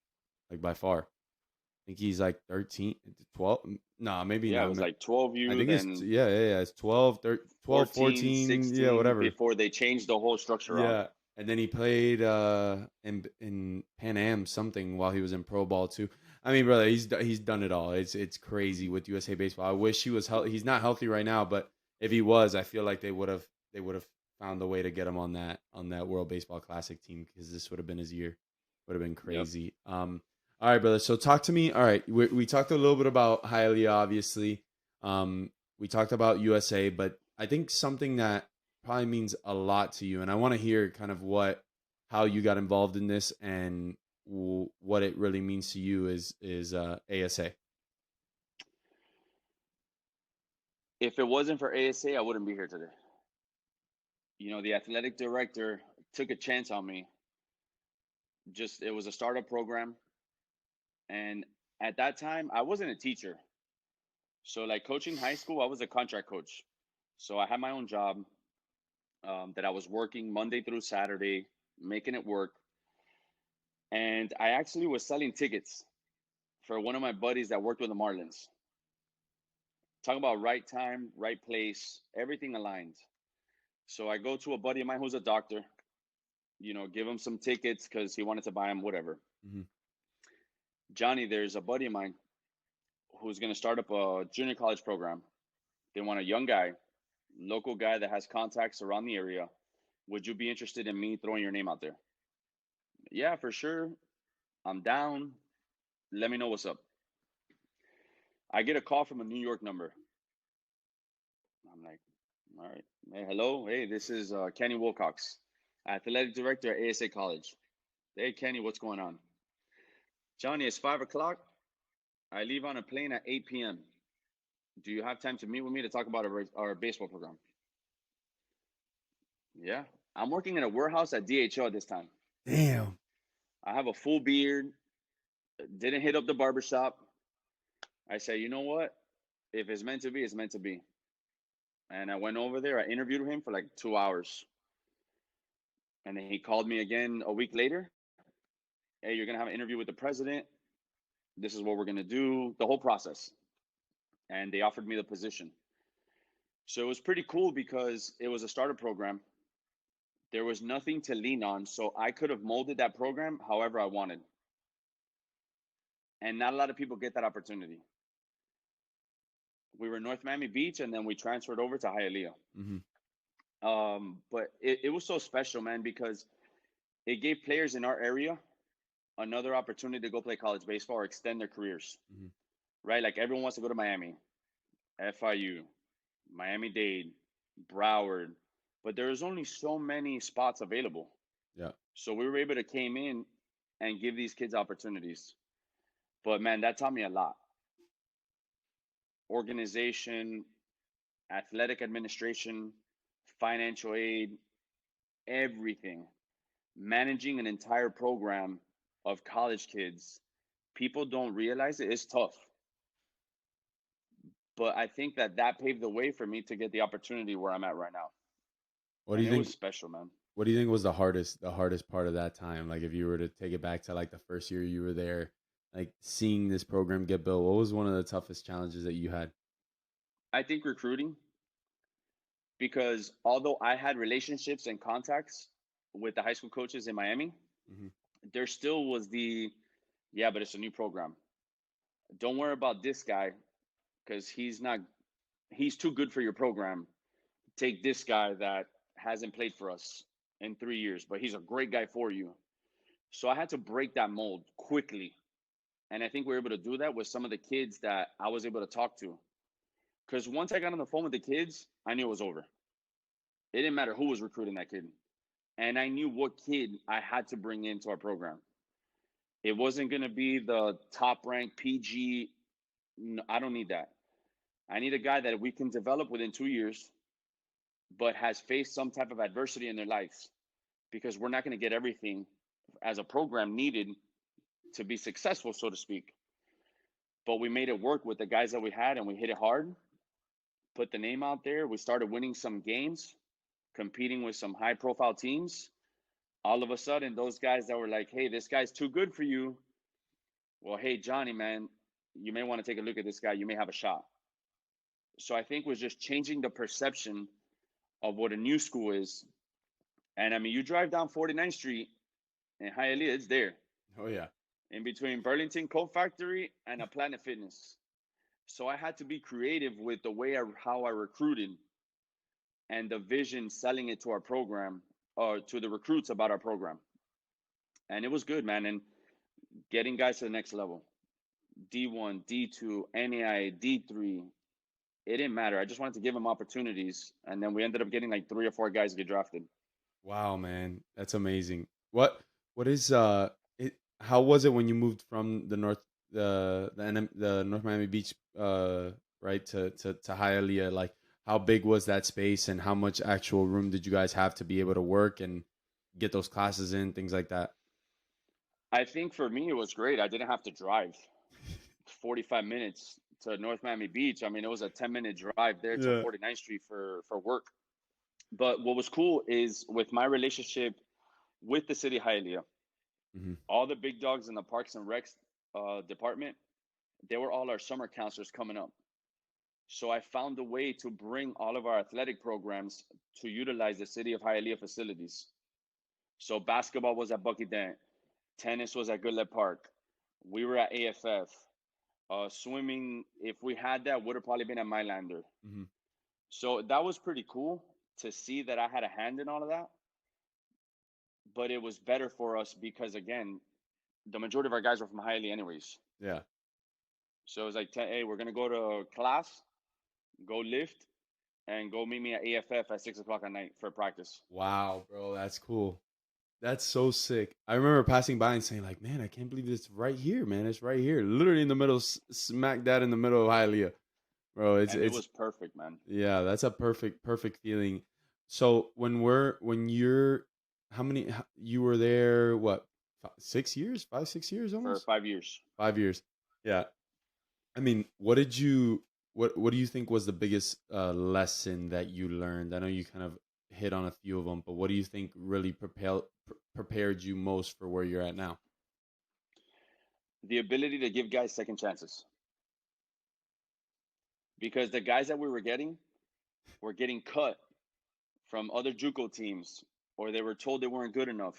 like by far. I think he's like 13, 12. Nah, maybe Yeah, it not. was like 12 I U, think it's then yeah. It's 12, 13, 12, 14, 14, yeah, 16 whatever. before they changed the whole structure on. Yeah, and then he played in Pan Am something while he was in pro ball too. I mean, brother, he's done it all. It's crazy with USA baseball. I wish he was healthy. He's not healthy right now, but if he was, I feel like they would have found a way to get him on that World Baseball Classic team because this would have been his year. Would have been Yep. crazy. All right, brother. So talk to me. All right, we talked a little bit about Hialeah, obviously. We talked about USA, but I think something that probably means a lot to you, and I want to hear kind of how you got involved in this and what it really means to you is ASA. If it wasn't for ASA, I wouldn't be here today. You know, the athletic director took a chance on me. Just it was a startup program, and at that time, I wasn't a teacher. So, like coaching high school, I was a contract coach. So I had my own job that I was working Monday through Saturday, making it work. And I actually was selling tickets for one of my buddies that worked with the Marlins. Talk about right time, right place, everything aligned. So I go to a buddy of mine who's a doctor, give him some tickets because he wanted to buy them, whatever. Mm-hmm. Johnny, there's a buddy of mine who's going to start up a junior college program. They want a young guy, local guy that has contacts around the area. Would you be interested in me throwing your name out there? Yeah, for sure. I'm down. Let me know what's up. I get a call from a New York number. I'm like, all right. Hey, hello. Hey, this is Kenny Wilcox, athletic director at ASA College. Hey, Kenny, what's going on? Johnny, it's 5 o'clock. I leave on a plane at 8 p.m. Do you have time to meet with me to talk about our baseball program? Yeah. I'm working in a warehouse at DHL at this time. Damn. I have a full beard, didn't hit up the barbershop. I say, you know what? If it's meant to be, it's meant to be. And I went over there. I interviewed him for like 2 hours. And then he called me again a week later. Hey, you're going to have an interview with the president. This is what we're going to do, the whole process. And they offered me the position. So it was pretty cool because it was a starter program. There was nothing to lean on. So I could have molded that program however I wanted. And not a lot of people get that opportunity. We were in North Miami Beach, and then we transferred over to Hialeah. Mm-hmm. But it was so special, man, because it gave players in our area another opportunity to go play college baseball or extend their careers, Mm-hmm. right? Like everyone wants to go to Miami, FIU, Miami Dade, Broward, but there's only so many spots available. Yeah. So we were able to came in and give these kids opportunities. But man, that taught me a lot. Organization, athletic administration, financial aid, everything. Managing an entire program of college kids. People don't realize it. It's tough. But I think that paved the way for me to get the opportunity where I'm at right now. What do And you it was think? special, man. What do you think was the hardest part of that time? Like if you were to take it back to like the first year you were there, like seeing this program get built, what was one of the toughest challenges that you had? I think recruiting, because although I had relationships and contacts with the high school coaches in Miami, Mm-hmm. there still was yeah, but it's a new program. Don't worry about this guy because he's too good for your program. Take this guy that hasn't played for us in 3 years, but he's a great guy for you. So I had to break that mold quickly. And I think we were able to do that with some of the kids that I was able to talk to. Because once I got on the phone with the kids, I knew it was over. It didn't matter who was recruiting that kid. And I knew what kid I had to bring into our program. It wasn't going to be the top ranked PG. No, I don't need that. I need a guy that we can develop within 2 years, but has faced some type of adversity in their lives, because we're not going to get everything as a program needed to be successful, so to speak. But we made it work with the guys that we had, and we hit it hard, put the name out there. We started winning some games, competing with some high profile teams. All of a sudden, those guys that were like, hey, this guy's too good for you. Well, hey, Johnny, man, you may want to take a look at this guy. You may have a shot. So I think was just changing the perception of what a new school is. And I mean, you drive down 49th Street in Hialeah, it's there Oh yeah. in between Burlington Coat Factory and a Planet Fitness. So I had to be creative with the way how I recruited and the vision selling it to our program or to the recruits about our program. And it was good, man. And getting guys to the next level, D1, D2, NAI, D3, it didn't matter. I just wanted to give them opportunities. And then we ended up getting like 3 or 4 guys get drafted. Wow, man, that's amazing. What is it? How was it when you moved from the North Miami Beach right to Hialeah? Like, how big was that space, and how much actual room did you guys have to be able to work and get those classes in, things like that? I think for me, it was great. I didn't have to drive 45 minutes to North Miami Beach. I mean, it was a 10-minute drive there to Yeah. 49th Street for work. But what was cool is with my relationship with the city of Hialeah, Hmm. all the big dogs in the Parks and Recs department, they were all our summer counselors coming up. So I found a way to bring all of our athletic programs to utilize the city of Hialeah facilities. So basketball was at Bucky Dent, tennis was at Goodlet Park, we were at AFF. Swimming, if we had that, would have probably been at Mylander. Hmm. So that was pretty cool to see that I had a hand in all of that. But it was better for us because, again, the majority of our guys were from Hialeah, anyways. Yeah. So it was like, hey, we're gonna go to class, go lift, and go meet me at AFF at 6 o'clock at night for practice. Wow, bro, that's cool. That's so sick. I remember passing by and saying, like, man, I can't believe it's right here, man. It's right here, literally in the middle, smack dab in the middle of Hialeah, bro. It's And it it's was perfect, man. yeah, that's a perfect feeling. So when you're how many you were there? What 6 years? 5 6 years For almost 5 years. 5 years. Yeah. I mean, what do you think was the biggest lesson that you learned? I know you kind of hit on a few of them, but what do you think really prepared you most for where you're at now? The ability to give guys second chances. Because the guys that we were getting cut from other JUCO teams, or they were told they weren't good enough.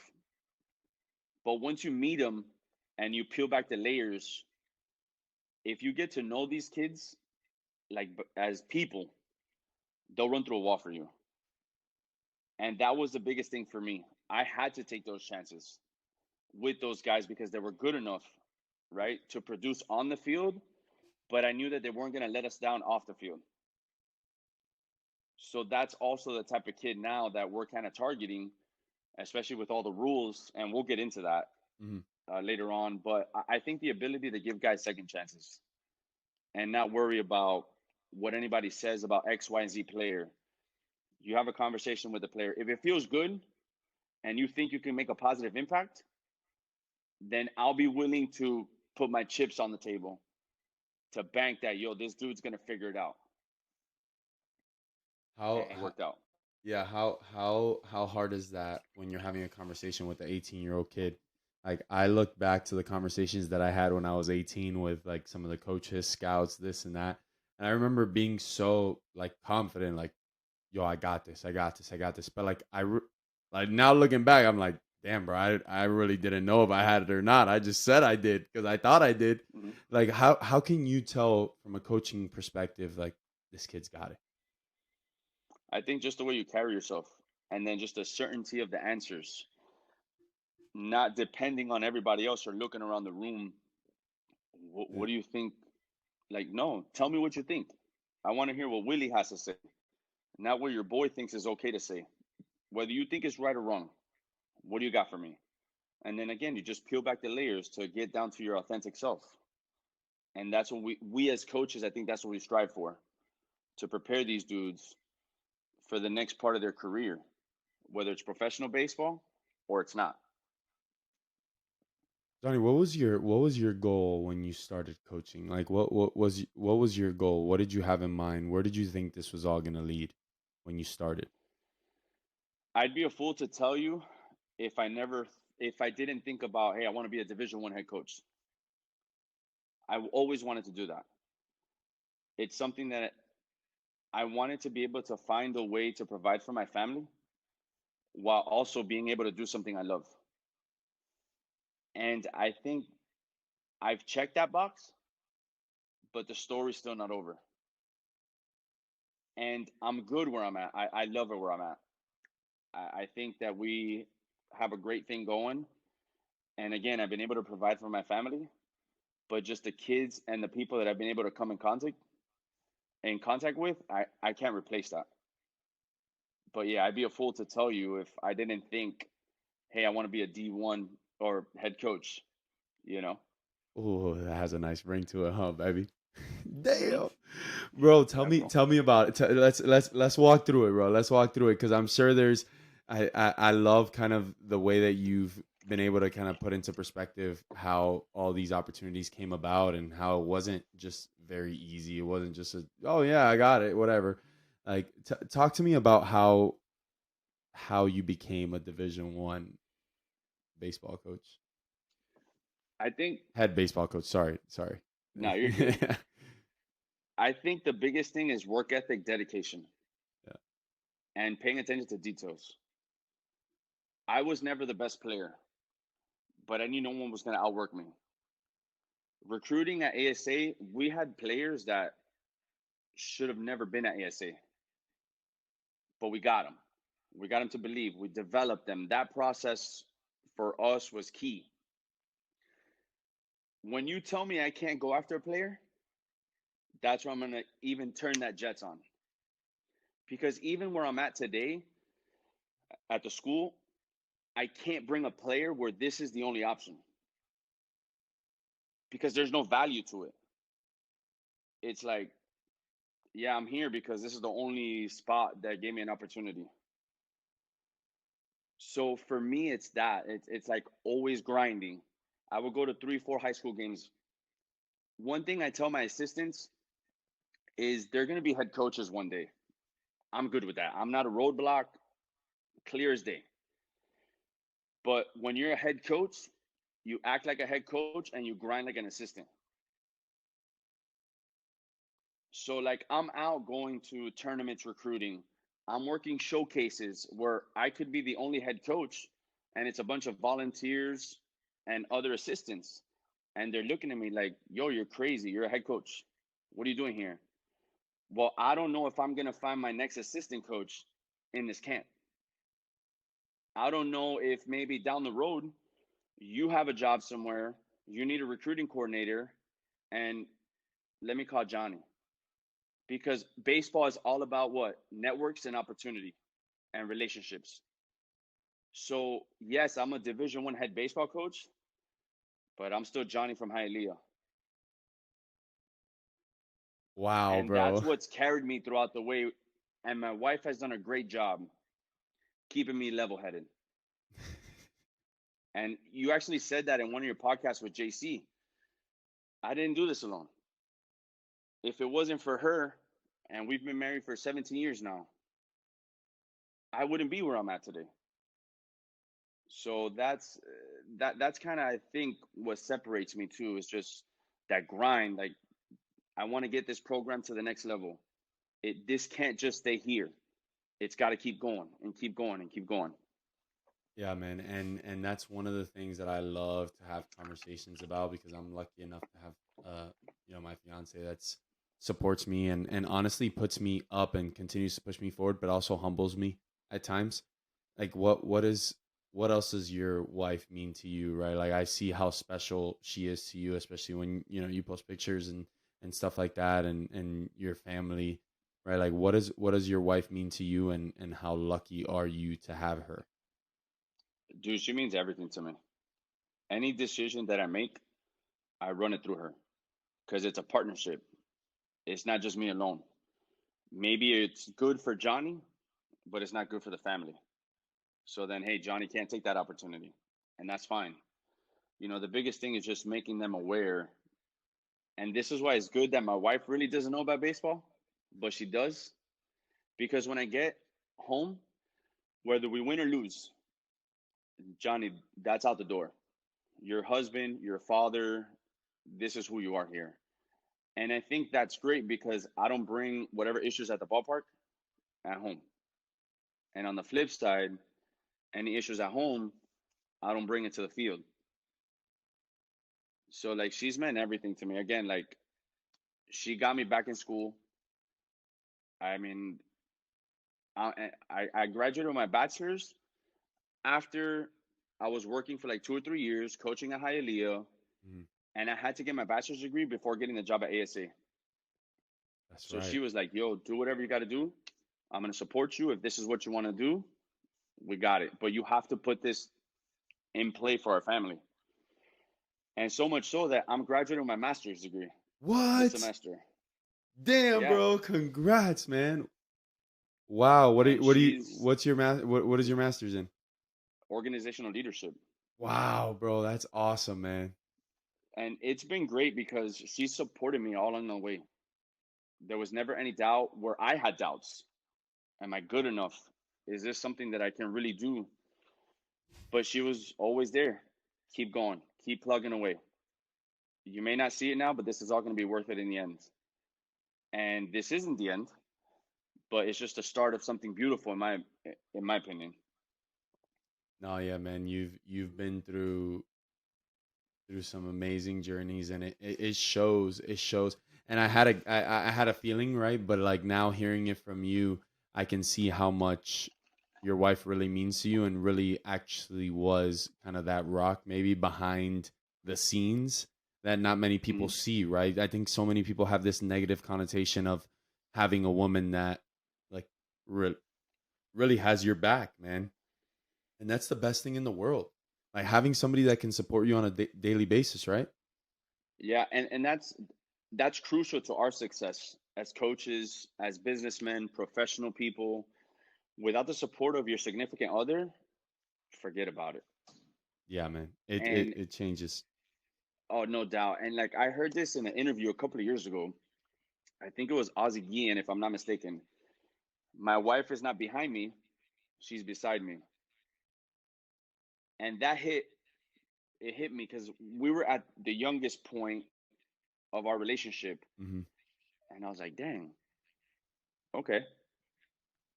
But once you meet them and you peel back the layers, if you get to know these kids, like as people, they'll run through a wall for you. And that was the biggest thing for me. I had to take those chances with those guys because they were good enough, right, to produce on the field, but I knew that they weren't going to let us down off the field. So that's also the type of kid now that we're kind of targeting, especially with all the rules, and we'll get into that Mhm. later on. But I think the ability to give guys second chances and not worry about what anybody says about X, Y, and Z player. You have a conversation with the player. If it feels good and you think you can make a positive impact, then I'll be willing to put my chips on the table to bank that, yo, this dude's gonna figure it out. How, And it how worked out. yeah, how hard is that when you're having a conversation with an 18-year-old kid? Like I look back to the conversations that I had when I was 18 with like some of the coaches, scouts, this and that. And I remember being so like confident, like, yo, I got this, I got this, I got this. But like like now looking back, I'm like, damn, bro, I really didn't know if I had it or not. I just said I did because I thought I did. Mm-hmm. Like how can you tell from a coaching perspective like this kid's got it? I think just the way you carry yourself and then just the certainty of the answers, not depending on everybody else or looking around the room. Yeah. What do you think? Like, no, tell me what you think. I want to hear what Willie has to say, not what your boy thinks is okay to say. Whether you think it's right or wrong, what do you got for me? And then again, you just peel back the layers to get down to your authentic self. And that's what we as coaches, I think that's what we strive for, to prepare these dudes for the next part of their career, whether it's professional baseball or it's not. Johnny, what was your goal when you started coaching? Like what was your goal? What did you have in mind? Where did you think this was all gonna lead when you started? I'd be a fool to tell you if I didn't think about, hey, I want to be a Division 1 head coach. I always wanted to do that. It's something that I wanted to be able to find a way to provide for my family while also being able to do something I love. And I think I've checked that box, but the story's still not over. And I'm good where I'm at. I love it where I'm at. I think that we have a great thing going. And again, I've been able to provide for my family, but just the kids and the people that I've been able to come in contact with, I can't replace that. But yeah, I'd be a fool to tell you if I didn't think, hey, I want to be a D1 or head coach, you know? Oh, that has a nice ring to it, huh, baby? Mm-hmm. Damn. Bro, Yeah, bro. tell me about it. Let's walk through it, bro. Let's walk through it because I'm sure there's I love kind of the way that you've been able to kind of put into perspective how all these opportunities came about and how it wasn't just very easy. It wasn't just oh yeah, I got it, whatever. Like talk to me about how you became a Division 1 baseball coach. I think, Head baseball coach. Sorry. no, you're good. I think the biggest thing is work ethic, dedication, Yeah. and paying attention to details. I was never the best player, but I knew no one was going to outwork me. Recruiting at ASA, we had players that should have never been at ASA, but we got them. We got them to believe. We developed them. That process for us was key. When you tell me I can't go after a player, that's where I'm going to even turn that Jets on. Because even where I'm at today at the school, I can't bring a player where this is the only option because there's no value to it. It's like, yeah, I'm here because this is the only spot that gave me an opportunity. So for me, it's that. It's like always grinding. I would go to 3, 4 high school games. One thing I tell my assistants is they're going to be head coaches one day. I'm good with that. I'm not a roadblock, clear as day. But when you're a head coach, you act like a head coach and you grind like an assistant. So like I'm out going to tournaments recruiting. I'm working showcases where I could be the only head coach and it's a bunch of volunteers and other assistants. And they're looking at me like, yo, you're crazy. You're a head coach. What are you doing here? Well, I don't know if I'm going to find my next assistant coach in this camp. I don't know if maybe down the road you have a job somewhere, you need a recruiting coordinator, and let me call Johnny. Because baseball is all about what? Networks and opportunity and relationships. So, yes, I'm a Division 1 head baseball coach, but I'm still Johnny from Hialeah. Wow, And that's bro. what's carried me throughout the way. And my wife has done a great job keeping me level headed. And you actually said that in one of your podcasts with JC. I didn't do this alone. If it wasn't for her, and we've been married for 17 years now, I wouldn't be where I'm at today. So that's kind of, I think, what separates me too, is just that grind. Like, I want to get this program to the next level. This can't just stay here. It's got to keep going and keep going and keep going. Yeah, man, and that's one of the things that I love to have conversations about because I'm lucky enough to have my fiance that's supports me and honestly puts me up and continues to push me forward, but also humbles me at times. Like what else does your wife mean to you, right? Like I see how special she is to you, especially when you post pictures and stuff like that, and your family, right? Like what does your wife mean to you, and how lucky are you to have her? Dude, she means everything to me. Any decision that I make, I run it through her because it's a partnership. It's not just me alone. Maybe it's good for Johnny, but it's not good for the family. So then, hey, Johnny can't take that opportunity, and that's fine. The biggest thing is just making them aware. And this is why it's good that my wife really doesn't know about baseball, but she does. Because when I get home, whether we win or lose, Johnny, that's out the door. Your husband, your father, this is who you are here. And I think that's great because I don't bring whatever issues at the ballpark at home. And on the flip side, any issues at home, I don't bring it to the field. So like she's meant everything to me. Again, like she got me back in school. I mean, I graduated with my bachelor's after I was working for like 2 or 3 years coaching at Hialeah, Mhm. and I had to get my bachelor's degree before getting the job at ASA. That's So she right. was like, "Yo, do whatever you got to do. I'm gonna support you. If this is what you want to do, we got it. But you have to put this in play for our family." And so much so that I'm graduating with my master's degree this What? semester. Damn, Yeah, bro. Congrats, man. Wow. and she's What's your what is your master's in? organizational leadership. Wow, bro. That's awesome, man. And it's been great because she supported me all along the way. There was never any doubt where I had doubts. Am I good enough? Is this something that I can really do? But she was always there. Keep going, keep plugging away. You may not see it now, but this is all going to be worth it in the end. And this isn't the end, but it's just the start of something beautiful in my opinion. No, yeah, man. You've been through some amazing journeys, and it shows. It shows. And I had a feeling, right? But like now hearing it from you, I can see how much your wife really means to you, and really actually was kind of that rock maybe behind the scenes that not many people Mm-hmm. see, right? I think so many people have this negative connotation of having a woman that like re- really has your back, man. And that's the best thing in the world. Like having somebody that can support you on a daily basis, right? Yeah, and that's crucial to our success as coaches, as businessmen, professional people. Without the support of your significant other, forget about it. Yeah, man. It it And it changes. oh, no doubt. And like I heard this in an interview a couple of years ago. I think it was Ozzie Guillen, if I'm not mistaken. My wife is not behind me; she's beside me, and that hit me because we were at the youngest point of our relationship, Hmm. and I was like, "Dang, okay."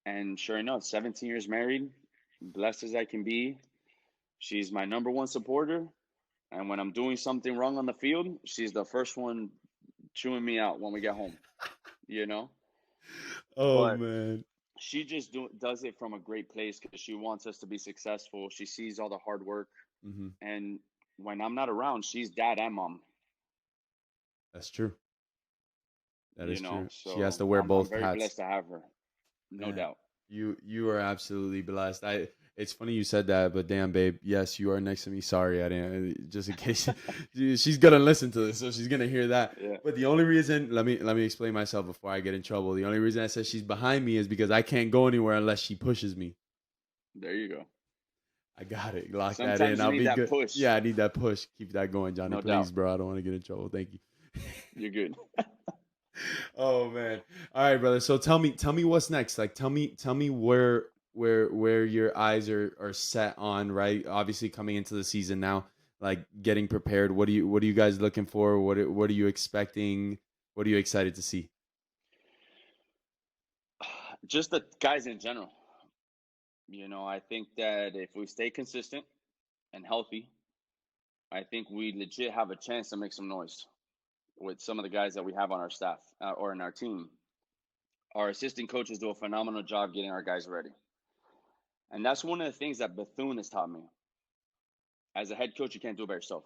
And sure enough, 17 years married, blessed as I can be. She's my number one supporter, and when I'm doing something wrong on the field, she's the first one chewing me out when we get home. You know. Oh But man. she just does it from a great place because she wants us to be successful. She sees all the hard work, Hmm. and when I'm not around, she's dad and mom. That's true. That is true. She has So to wear I'm both very hats. blessed to have her, no Man, doubt. you are absolutely blessed. It's funny you said that, but damn, babe, yes, you are next to me. Sorry, I didn't. Just in case, she's gonna listen to this, so she's gonna hear that. Yeah, But the only reason, let me explain myself before I get in trouble. The only reason I said she's behind me is because I can't go anywhere unless she pushes me. there you go. I got it. Lock that in. Sometimes you I'll need be that good. push, Yeah, I need that push. Keep that going, Johnny. no Please, doubt. bro. I don't want to get in trouble. Thank you. You're good. Oh man. All right, brother. So tell me what's next. Like tell me where your eyes are set on, right? Obviously coming into the season now, like getting prepared. What are you guys looking for? What are you expecting? What are you excited to see? Just the guys in general. I think that if we stay consistent and healthy, I think we legit have a chance to make some noise with some of the guys that we have on our staff or in our team. Our assistant coaches do a phenomenal job getting our guys ready. And that's one of the things that Bethune has taught me. As a head coach, you can't do it by yourself.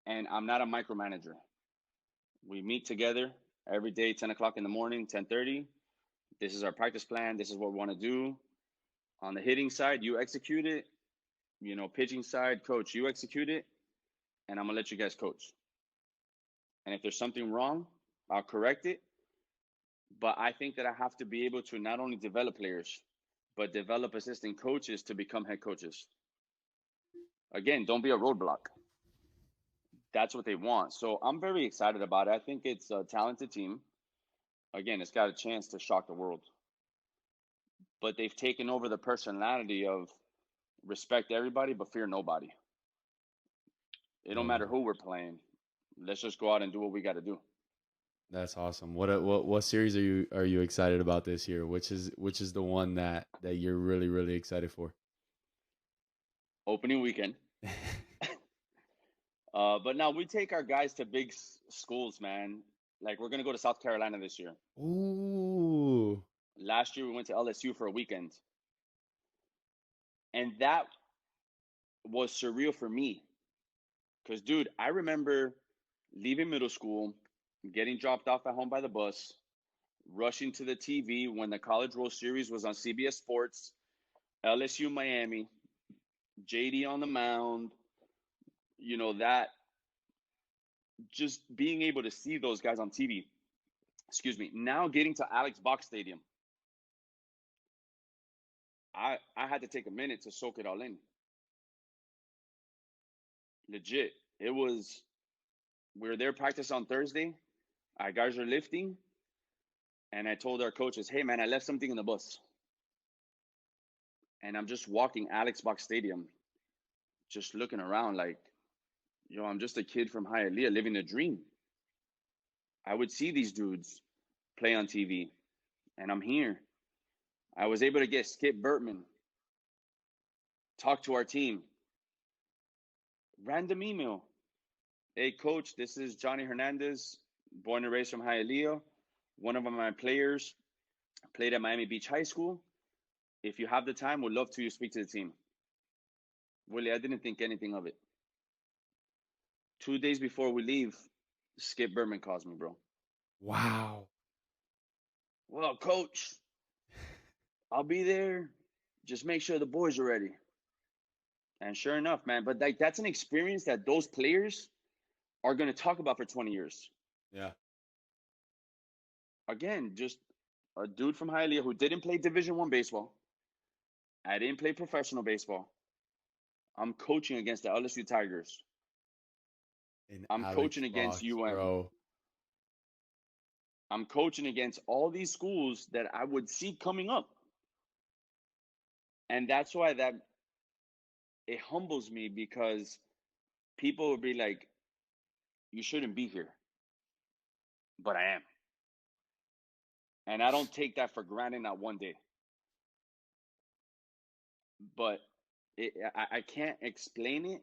And I'm not a micromanager. We meet together every day, 10 o'clock in the morning, 10:30. This is our practice plan. This is what we want to do. On the hitting side, you execute it. Pitching side, coach, you execute it. And I'm going to let you guys coach. And if there's something wrong, I'll correct it. But I think that I have to be able to not only develop players, but develop assistant coaches to become head coaches. Again, don't be a roadblock. That's what they want. So I'm very excited about it. I think it's a talented team. Again, it's got a chance to shock the world. But they've taken over the personality of respect everybody but fear nobody. It don't Love matter it. who we're playing. Let's just go out and do what we got to do. That's awesome. What series are you excited about this year? Which is the one that you're really excited for? Opening weekend. But now we take our guys to big schools, man. Like we're gonna go to South Carolina this year. Ooh. Last year we went to LSU for a weekend, and that was surreal for me. Cause, dude, I remember leaving middle school, getting dropped off at home by the bus, rushing to the TV when the College World Series was on CBS Sports, LSU Miami, JD on the mound. That just being able to see those guys on TV. Excuse me. Now getting to Alex Box Stadium, I had to take a minute to soak it all in. Legit. It was we were there practice on Thursday. Our guys are lifting, and I told our coaches, "Hey man, I left something in the bus." And I'm just walking Alex Box Stadium, just looking around like, I'm just a kid from Hialeah living a dream. I would see these dudes play on TV, and I'm here. I was able to get Skip Bertman, talk to our team, random email. Hey, coach, this is Johnny Hernandez, born and raised from Hialeah. One of my players played at Miami Beach High School. If you have the time, would love to speak to the team. Willie, I didn't think anything of it. 2 days before we leave, Skip Bertman calls me, bro. Wow. Well, coach, I'll be there. Just make sure the boys are ready. And sure enough, man, but that's an experience that those players are going to talk about for 20 years. Yeah. Again, just a dude from Hialeah who didn't play Division One baseball. I didn't play professional baseball. I'm coaching against the LSU Tigers. In I'm Alex coaching against Box, UM. bro. I'm coaching against all these schools that I would see coming up. And that's why that it humbles me because people would be like, you shouldn't be here. But I am. And I don't take that for granted, not one day. But I can't explain it.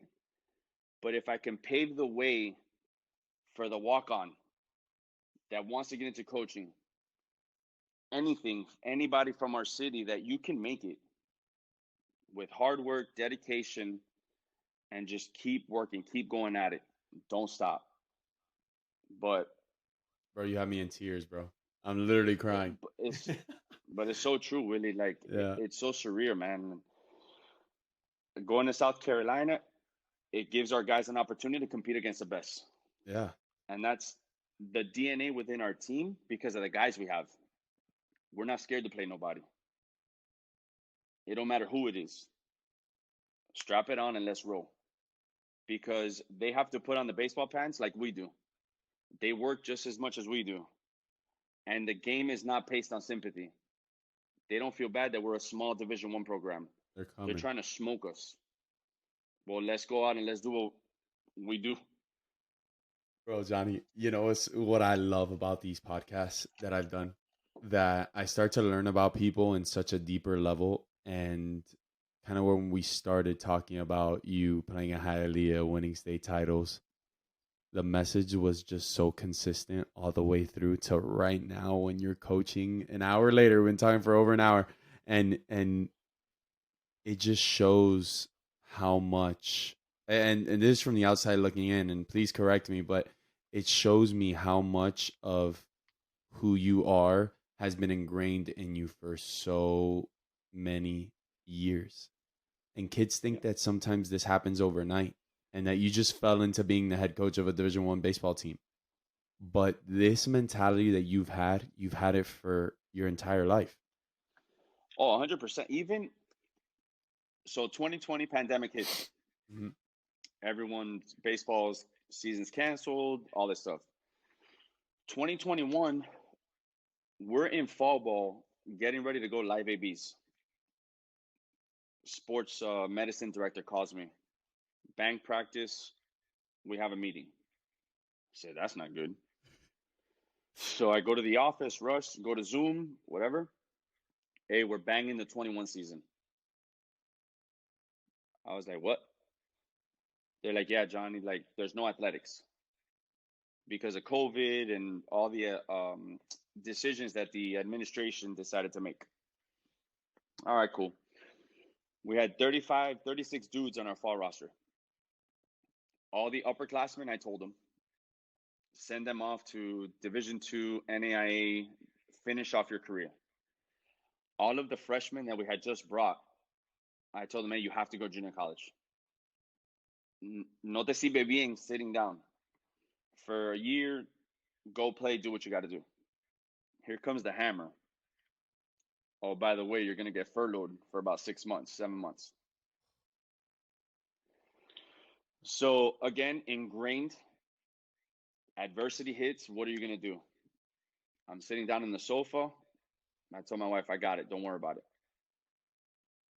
But if I can pave the way for the walk on, that wants to get into coaching, anything, anybody from our city, that you can make it with hard work, dedication, and just keep working, keep going at it. Don't stop. But Bro, you have me in tears, bro. I'm literally crying. but it's so true, Willie. Like Yeah. it's so surreal, man. Going to South Carolina, it gives our guys an opportunity to compete against the best, Yeah. and that's the DNA within our team because of the guys we have. We're not scared to play nobody. It don't matter who it is. Strap it on and let's roll. Because they have to put on the baseball pants like we do. They work just as much as we do. And the game is not based on sympathy. They don't feel bad that we're a small Division One program. They're They're coming. trying to smoke us. Well, let's go out and let's do what we do. Bro, Johnny, you know it's what I love about these podcasts that I've done, that I start to learn about people in such a deeper level. And kind of when we started talking about you playing at Hialeah, winning state titles, the message was just so consistent all the way through to right now when you're coaching an hour later. We've been talking for over an hour, and it just shows how much, and this is from the outside looking in, and please correct me, but it shows me how much of who you are has been ingrained in you for so many years. And kids Yeah. think that sometimes this happens overnight and that you just fell into being the head coach of a Division 1 baseball team. But this mentality that you've had it for your entire life. Oh, 100%. Even so, 2020 pandemic hits. Mhm. Everyone's baseball's season's canceled, all this stuff. 2021, we're in fall ball getting ready to go live ABs. Sports medicine director calls me. Bank practice, we have a meeting. I say, that's not good. So I go to the office, rush, go to Zoom, whatever. Hey, we're banging the 21 season. I was like, what? They're like, yeah, Johnny, like, there's no athletics because of COVID and all the decisions that the administration decided to make. All right, cool. We had 35, 36 dudes on our fall roster. All the upperclassmen, I told them, send them off to Division Two, NAIA, finish off your career. All of the freshmen that we had just brought, I told them, hey, you have to go junior college. No te sirve bien sitting down. For a year, go play, do what you got to do. Here comes the hammer. Oh, by the way, you're going to get furloughed for about 6 months, 7 months. So, again, ingrained, adversity hits. What are you going to do? I'm sitting down on the sofa. I told my wife, I got it. Don't worry about it.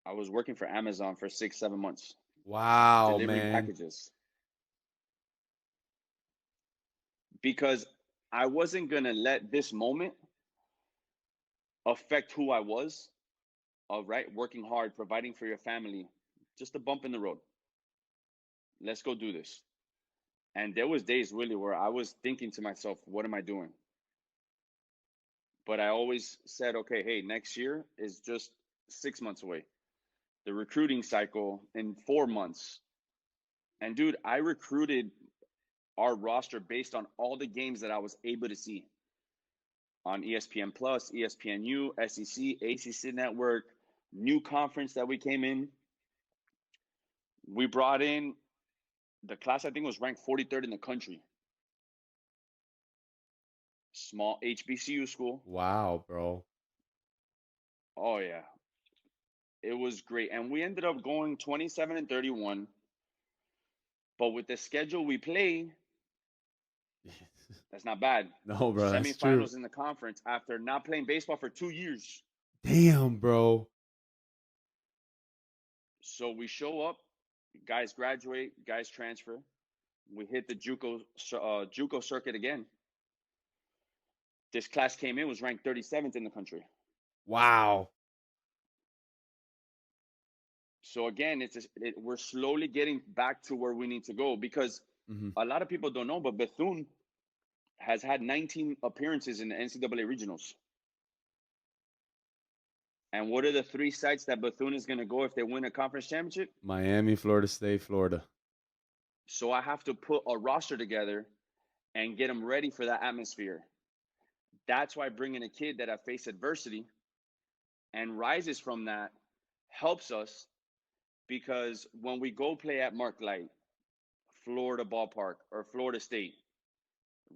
I was working for Amazon for 6, 7 months, Wow, delivering man. packages because I wasn't going to let this moment affect who I was. All right, working hard, providing for your family, just a bump in the road. Let's go do this. And there was days really where I was thinking to myself, what am I doing? But I always said, okay, hey, next year is just 6 months away. The recruiting cycle in 4 months. And dude, I recruited our roster based on all the games that I was able to see on ESPN Plus, ESPNU, SEC, ACC Network, new conference that we came in. We brought in the class, I think was ranked 43rd in the country. Small HBCU school. Wow, bro. Oh yeah, it was great, and we ended up going 27-31. But with the schedule we play, that's not bad. No, bro, that's true. Semifinals in the conference after not playing baseball for 2 years. Damn, bro. So we show up, guys graduate, guys transfer. We hit the JUCO circuit again. This class came in, was ranked 37th in the country. Wow. So again, we're slowly getting back to where we need to go because Hmm. a lot of people don't know, but Bethune has had 19 appearances in the NCAA regionals. And what are the 3 sites that Bethune is going to go if they win a conference championship? Miami, Florida State, Florida. So I have to put a roster together and get them ready for that atmosphere. That's why bringing a kid that have faced adversity and rises from that helps us, because when we go play at Mark Light, Florida Ballpark, or Florida State,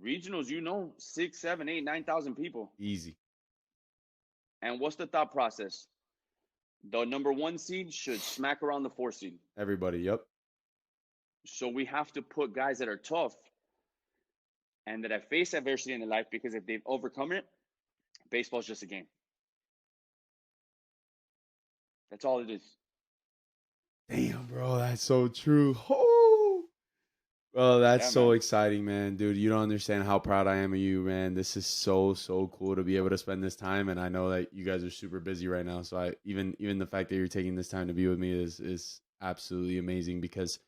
regionals, 6, 7, 8, 9,000 people. Easy. And what's the thought process? The number 1 seed should smack around the 4 seed. Everybody, yep. So we have to put guys that are tough and that have faced adversity in their life, because if they've overcome it, baseball's just a game. That's all it is. Damn, bro, that's so true. Oh, bro, that's so man. exciting, man. Dude, you don't understand how proud I am of you, man. This is so cool to be able to spend this time, and I know that you guys are super busy right now. So even the fact that you're taking this time to be with me is absolutely amazing, because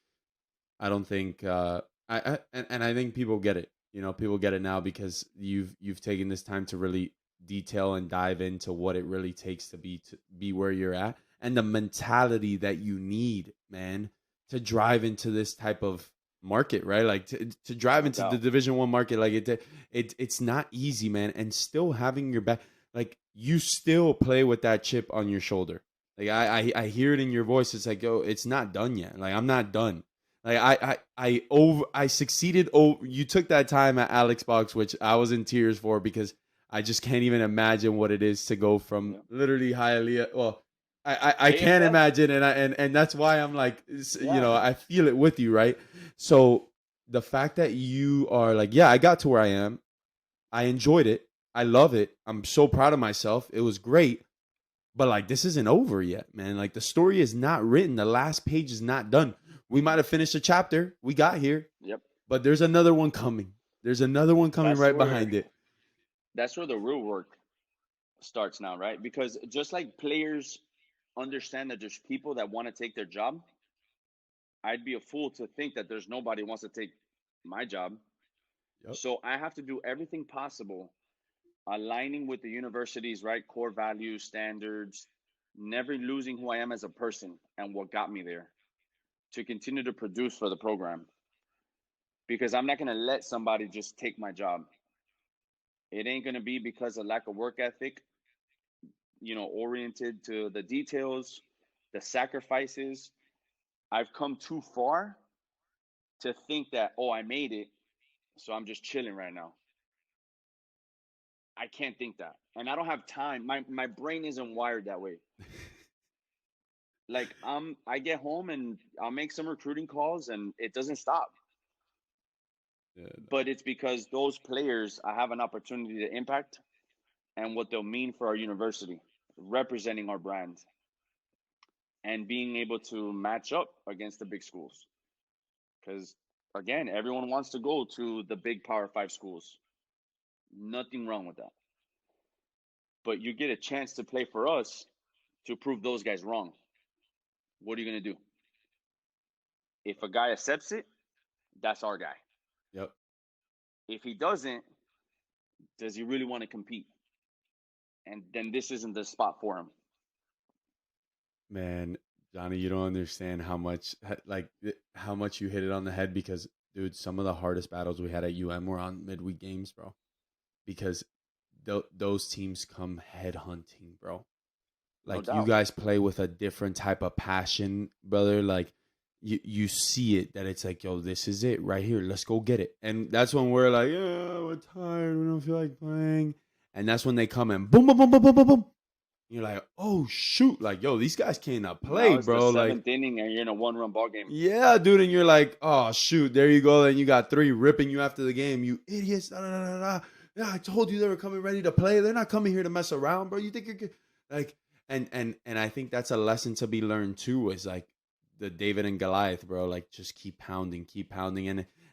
I don't think I think people get it. People get it now, because you've taken this time to really detail and dive into what it really takes to be where you're at, and the mentality that you need, man, to drive into this type of market, right? Like to drive into the Division I market, like it's not easy, man. And still having your back, like you still play with that chip on your shoulder. Like I hear it in your voice. It's like, oh, it's not done yet. Like I'm not done. Like I succeeded. Oh, you took that time at Alex Box, which I was in tears for, because I just can't even imagine what it is to go from literally Hialeah. Well, I can't imagine, and that's why I'm like, I feel it with you, right? So the fact that you are like, yeah, I got to where I am. I enjoyed it. I love it. I'm so proud of myself. It was great. But like, this isn't over yet, man. Like, the story is not written. The last page is not done. We might have finished a chapter. We got here. Yep. But there's another one coming. There's another one coming behind it. That's where the real work starts now, right? Because just like players understand that there's people that want to take their job, I'd be a fool to think that there's nobody who wants to take my job. Yep. So I have to do everything possible, aligning with the university's right core values, standards, never losing who I am as a person and what got me there, to continue to produce for the program. Because I'm not going to let somebody just take my job. It ain't going to be because of lack of work ethic, oriented to the details, the sacrifices. I've come too far to think that, oh, I made it, so I'm just chilling right now. I can't think that. And I don't have time. My brain isn't wired that way. Like, I get home and I'll make some recruiting calls and it doesn't stop. Yeah, no. But it's because those players, I have an opportunity to impact and what they'll mean for our university, representing our brand, and being able to match up against the big schools. Because, again, everyone wants to go to the big Power 5 schools. Nothing wrong with that. But you get a chance to play for us to prove those guys wrong. What are you going to do? If a guy accepts it, that's our guy. Yep. If he doesn't, does he really want to compete? And then this isn't the spot for him. Man, Johnny, you don't understand how much you hit it on the head, because, dude, some of the hardest battles we had at UM were on midweek games, bro. Because those teams come head hunting, bro. Like, you guys play with a different type of passion, brother. Like, you see it, that it's like, yo, this is it right here. Let's go get it. And that's when we're like, yeah, we're tired. We don't feel like playing. And that's when they come and boom, boom, boom, boom, boom, boom, boom. You're like, oh, shoot. Like, yo, these guys cannot play, now it's bro. The seventh like, inning and you're in a one-run ball game. Yeah, dude. And you're like, oh, shoot. There you go. Then you got 3 ripping you after the game. You idiots. Da, da, da, da, da. Yeah, I told you they were coming ready to play. They're not coming here to mess around, bro. You think you're good? Like, and I think that's a lesson to be learned too, is like the David and Goliath, bro. Like, just keep pounding.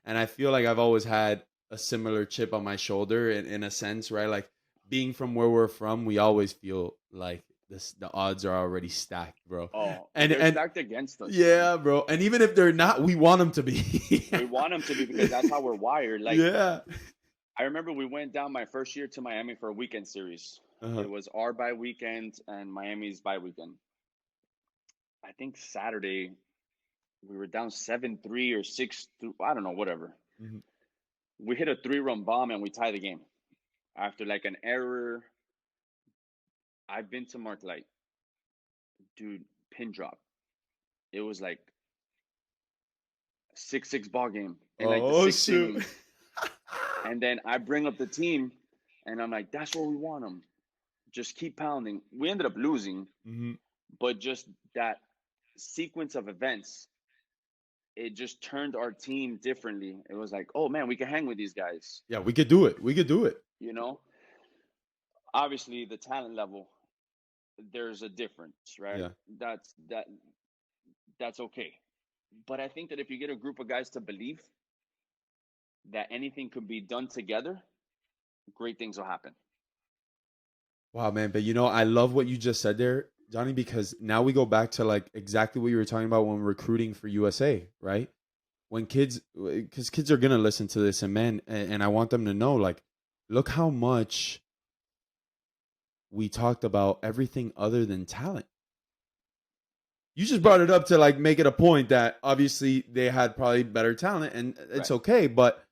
And I feel like I've always had a similar chip on my shoulder in a sense, right? Like, being from where we're from, we always feel like the odds are already stacked, bro. Oh, and they're stacked against us. Yeah, bro. And even if they're not, we want them to be. We want them to be, because that's how we're wired. Like, yeah. I remember we went down my first year to Miami for a weekend series. Uh-huh. It was our bye weekend and Miami's bye weekend. I think Saturday we were down 7-3 or 6. I don't know, whatever. Hmm. We hit a 3-run bomb and we tie the game after like an error. I've been to Mark Light, dude. Pin drop. It was like 6-6 ball game in like the Oh sixth shoot. inning. And then I bring up the team, and I'm like, that's where we want them. Just keep pounding. We ended up losing, Hmm. but just that sequence of events, it just turned our team differently. It was like, oh man, we can hang with these guys. Yeah, we could do it. We could do it. You know, obviously the talent level, there's a difference, right? Yeah. That's okay. But I think that if you get a group of guys to believe that anything could be done together, great things will happen. Wow, man. But I love what you just said there, Johnny, because now we go back to like exactly what you were talking about when recruiting for USA, right? When kids, because kids are gonna listen to this, and man, and I want them to know, like, look how much we talked about everything other than talent. You just brought it up to like make it a point that obviously they had probably better talent, and it's Right. okay, but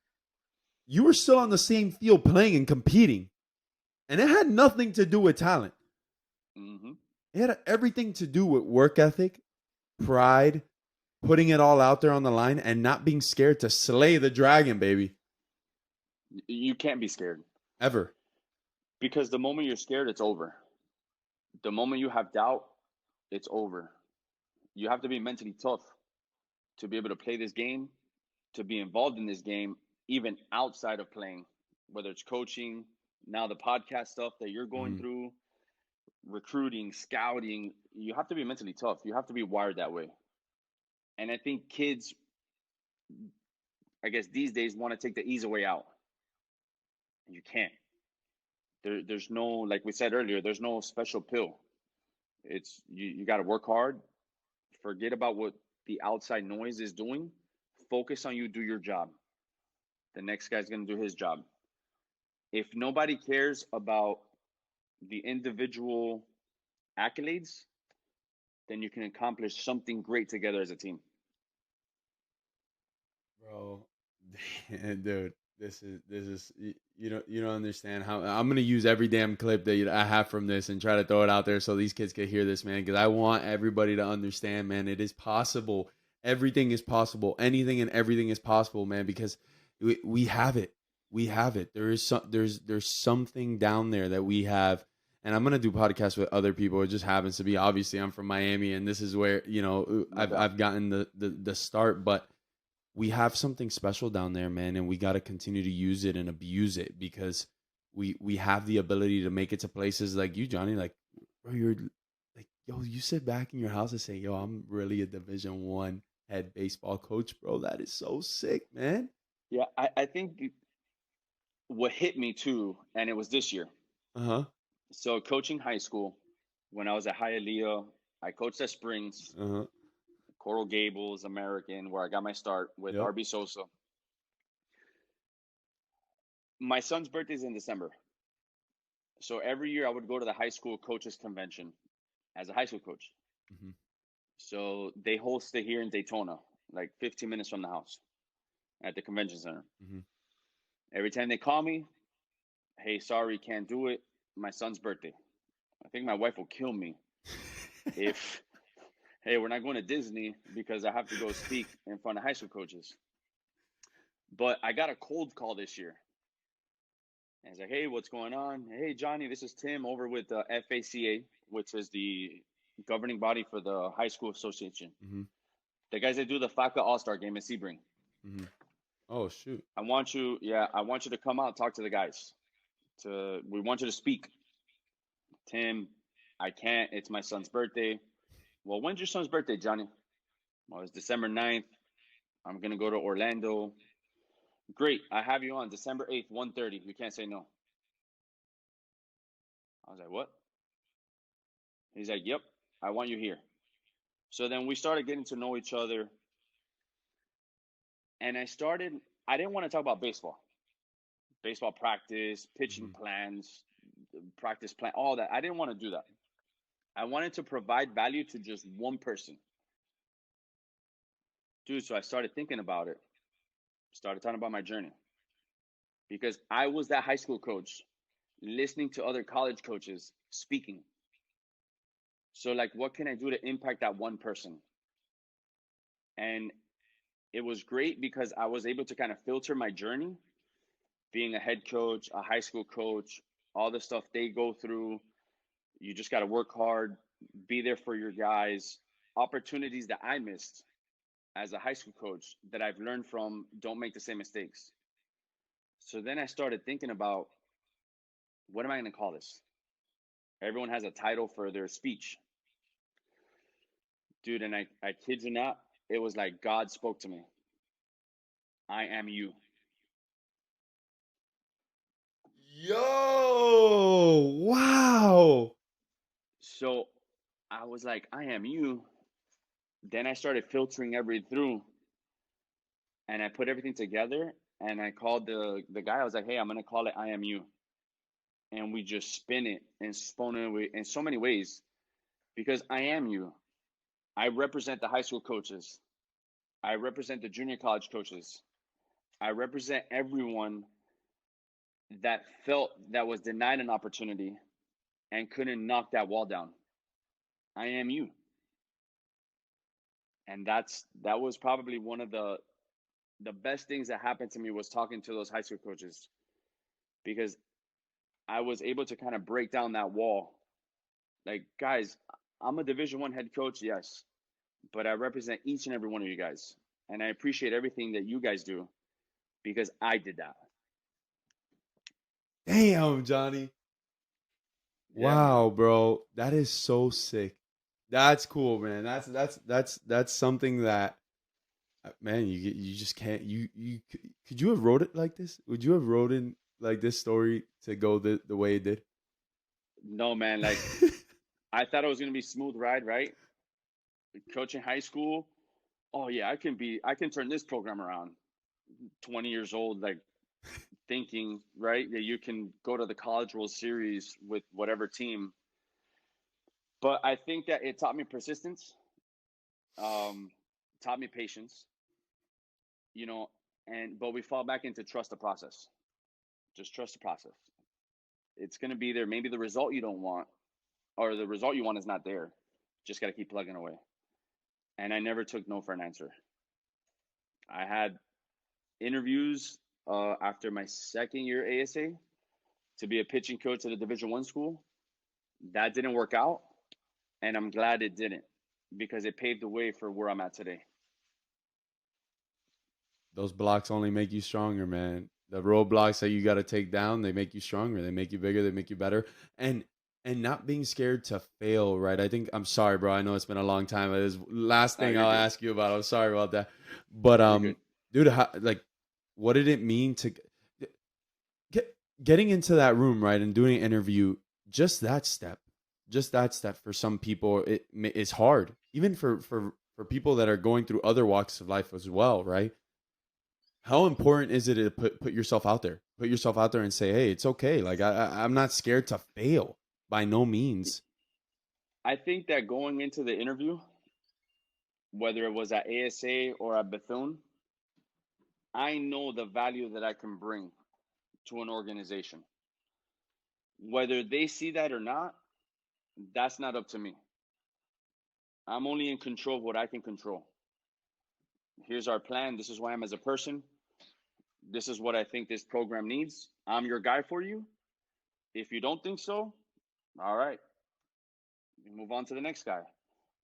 you were still on the same field playing and competing, and it had nothing to do with talent. Mm-hmm. It had everything to do with work ethic, pride, putting it all out there on the line, and not being scared to slay the dragon, baby. You can't be scared Ever. because the moment you're scared, it's over. The moment you have doubt, it's over. You have to be mentally tough to be able to play this game, to be involved in this game, even outside of playing, whether it's coaching, now the podcast stuff that you're going Mm-hmm. through, recruiting, scouting. You have to be mentally tough. You have to be wired that way. And I think kids, I guess these days, want to take the easy way out. You can't. There's no, like we said earlier, there's no special pill. It's you got to work hard. Forget about what the outside noise is doing. Focus on you. Do your job. The next guy's gonna do his job. If nobody cares about the individual accolades, then you can accomplish something great together as a team. Bro, dude, this is you don't understand how I'm gonna use every damn clip that I have from this and try to throw it out there so these kids can hear this, man. Because I want everybody to understand, man. It is possible. Everything is possible. Anything and everything is possible, man. Because we have it. We have it. There's something down there that we have. And I'm gonna do podcasts with other people. It just happens to be obviously I'm from Miami, and this is where No doubt. I've gotten the start, but we have something special down there, man, and we got to continue to use it and abuse it because we have the ability to make it to places like you, Johnny. Like, bro, you're like, yo, you sit back in your house and say, yo, I'm really a Division 1 head baseball coach, bro. That is so sick, man. Yeah, I think what hit me too, and it was this year. Uh huh. So coaching high school, when I was at Hialeah, I coached at Springs, Uh huh. Coral Gables, American, where I got my start with Yep. RB Sosa. My son's birthday is in December. So every year I would go to the high school coaches convention as a high school coach. Hmm. So they host it here in Daytona, like 15 minutes from the house at the convention center. Hmm. Every time they call me, hey, sorry, can't do it. My son's birthday. I think my wife will kill me if, hey, we're not going to Disney because I have to go speak in front of high school coaches. But I got a cold call this year. And it's like, hey, what's going on? Hey, Johnny, this is Tim over with the FACA, which is the governing body for the high school association. Hmm. The guys that do the FACA All Star game in Sebring. Hmm. Oh shoot. I want you to come out and talk to the guys. We want you to speak. Tim, I can't. It's my son's birthday. Well, when's your son's birthday, Johnny? Well, it's December 9th. I'm gonna go to Orlando. Great. I have you on December 8th, 1:30. You can't say no. I was like, what? He's like, yep, I want you here. So then we started getting to know each other. And I didn't want to talk about baseball. baseball practice, pitching Mhm. plans, practice plan, all that. I didn't want to do that. I wanted to provide value to just one person. Dude, so I started thinking about it, started talking about my journey because I was that high school coach listening to other college coaches speaking. So, like, what can I do to impact that one person? And it was great because I was able to kind of filter my journey, being a head coach, a high school coach, all the stuff they go through. You just got to work hard, be there for your guys. Opportunities that I missed as a high school coach that I've learned from, don't make the same mistakes. So then I started thinking about, what am I going to call this? Everyone has a title for their speech. Dude, and I kid you not, it was like God spoke to me. I am you. Yo, wow. So I was like, I am you. Then I started filtering everything through and I put everything together and I called the guy. I was like, hey, I'm gonna call it I am you. And we just spin it and spun it in so many ways because I am you. I represent the high school coaches. I represent the junior college coaches. I represent everyone that felt that was denied an opportunity and couldn't knock that wall down. I am you. And that was probably one of the best things that happened to me was talking to those high school coaches because I was able to kind of break down that wall. Like, guys, I'm a Division 1 head coach, yes, but I represent each and every one of you guys, and I appreciate everything that you guys do because I did that. Damn, Johnny. Yeah, man. Wow, bro. That is so sick. That's cool, man. That's something that man, you just can't could you have wrote it like this? Would you have wrote in like this story to go the way it did? No, man. Like, I thought it was gonna be smooth ride, right? Coaching high school. Oh yeah, I can turn this program around. 20 years old, like thinking, right, that you can go to the College World Series with whatever team. But I think that it taught me persistence, um, taught me patience, you know, and but we fall back into trust the process. Just trust the process. It's gonna be there. Maybe the result you don't want, or the result you want is not there. Just gotta keep plugging away. And I never took no for an answer. I had interviews after my second year ASA to be a pitching coach at a Division 1 school. That didn't work out, and I'm glad it didn't because it paved the way for where I'm at today. Those blocks only make you stronger, man. The roadblocks that you got to take down, they make you stronger. They make you bigger. They make you better. And not being scared to fail, right? I think I'm sorry, bro. I know it's been a long time. It is last No, thing you're I'll good. ask you about. I'm sorry about that. But You're good. dude, like, what did it mean to getting into that room, right, and doing an interview? Just that step for some people, it is hard, even for people that are going through other walks of life as well, right? How important is it to put yourself out there? Put yourself out there and say, "Hey, it's okay. Like I'm not scared to fail by no means." I think that going into the interview, whether it was at ASA or at Bethune, I know the value that I can bring to an organization. Whether they see that or not, that's not up to me. I'm only in control of what I can control. Here's our plan. This is who I am as a person. This is what I think this program needs. I'm your guy for you. If you don't think so, all right, we move on to the next guy.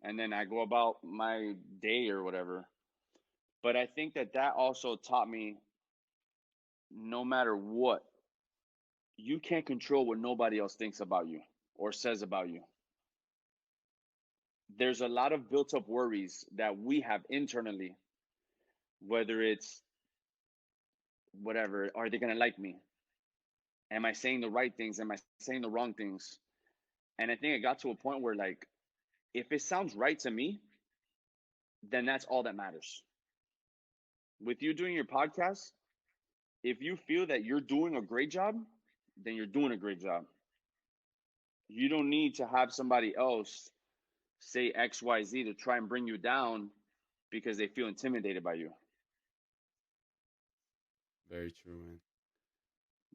And then I go about my day or whatever. But I think that that also taught me no matter what, you can't control what nobody else thinks about you or says about you. There's a lot of built up worries that we have internally, whether it's whatever, are they going to like me? Am I saying the right things? Am I saying the wrong things? And I think it got to a point where, like, if it sounds right to me, then that's all that matters. With you doing your podcast, if you feel that you're doing a great job, then you're doing a great job. You don't need to have somebody else say XYZ to try and bring you down because they feel intimidated by you. Very true, man.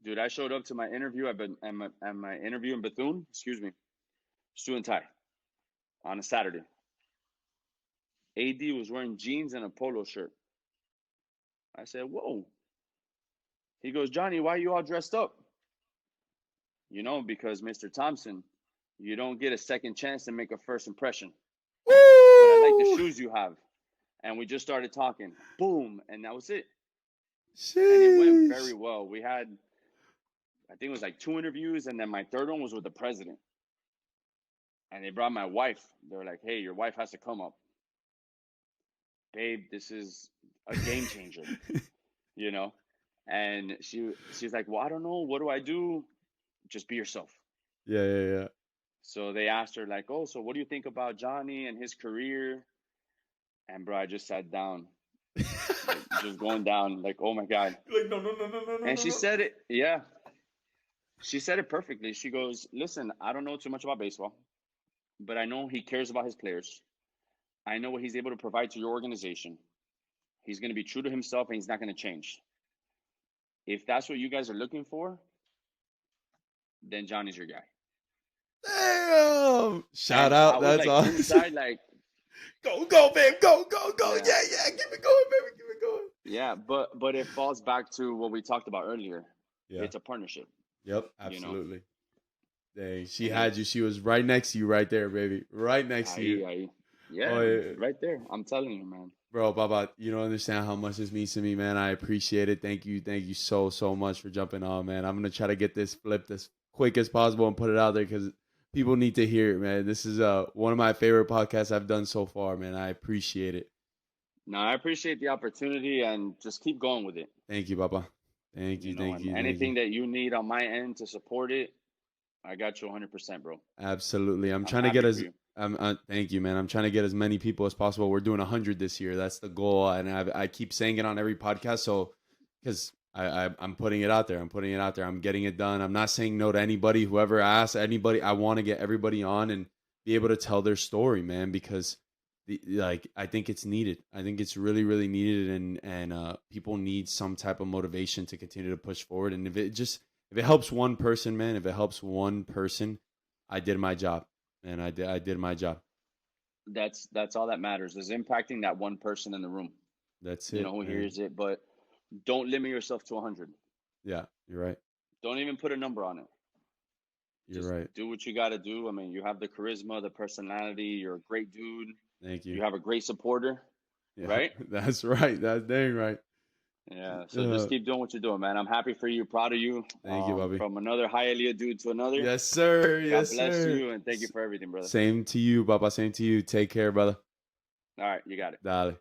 Dude, I showed up to my interview at my interview in Bethune, suit and tie on a Saturday. AD was wearing jeans and a polo shirt. I said, whoa. He goes, Johnny, why are you all dressed up? Because Mr. Thompson, you don't get a second chance to make a first impression. Woo! But I like the shoes you have. And we just started talking. Boom. And that was it. Sheesh. And it went very well. We had, I think it was like 2 interviews. And then my third one was with the president. And they brought my wife. They were like, hey, your wife has to come up. Babe, this is a game changer. And she's like, well, I don't know. What do I do? Just be yourself. Yeah. So they asked her, like, oh, so what do you think about Johnny and his career? And bro, I just sat down, just going down, like, oh my God. Like, no. And she said it, yeah. She said it perfectly. She goes, listen, I don't know too much about baseball, but I know he cares about his players. I know what he's able to provide to your organization. He's going to be true to himself, and he's not going to change. If that's what you guys are looking for, then Johnny's your guy. Damn! Shout out. That's awesome. Inside, like, go, babe. Go. Yeah. Keep it going, baby. Keep it going. Yeah, but it falls back to what we talked about earlier. Yeah. It's a partnership. Yep, absolutely. Dang, she had you. She was right next to you, right there, baby. Right next to you. Yeah, right there. I'm telling you, man. Bro, Baba, you don't understand how much this means to me, man. I appreciate it. Thank you so much for jumping on, man. I'm gonna try to get this flipped as quick as possible and put it out there because people need to hear it, man. This is one of my favorite podcasts I've done so far, man. I appreciate it. No, I appreciate the opportunity and just keep going with it. Thank you, Baba. Thank you. Anything that you need on my end to support it, I got you 100%, bro. Absolutely. I'm trying to get thank you, man. I'm trying to get as many people as possible. We're doing 100 this year. That's the goal, and I keep saying it on every podcast. So, because I'm putting it out there. I'm getting it done. I'm not saying no to anybody. Whoever asks, anybody. I want to get everybody on and be able to tell their story, man. Because I think it's needed. I think it's really, really needed, and people need some type of motivation to continue to push forward. And if it helps one person, man, I did my job, and I did my job. That's all that matters, is impacting that one person in the room. That's it. Who hears it, but don't limit yourself to 100. Yeah, you're right. Don't even put a number on it. You're right. Do what you got to do. I mean, you have the charisma, the personality. You're a great dude. Thank you. You have a great supporter, right? That's right. That's dang right. Yeah, so just keep doing what you're doing, man. I'm happy for you, proud of you. Thank you, Bobby. From another Hialeah dude to another. Yes, sir. God bless you, and thank you for everything, brother. Same to you, Baba. Same to you. Take care, brother. All right, you got it. Dale.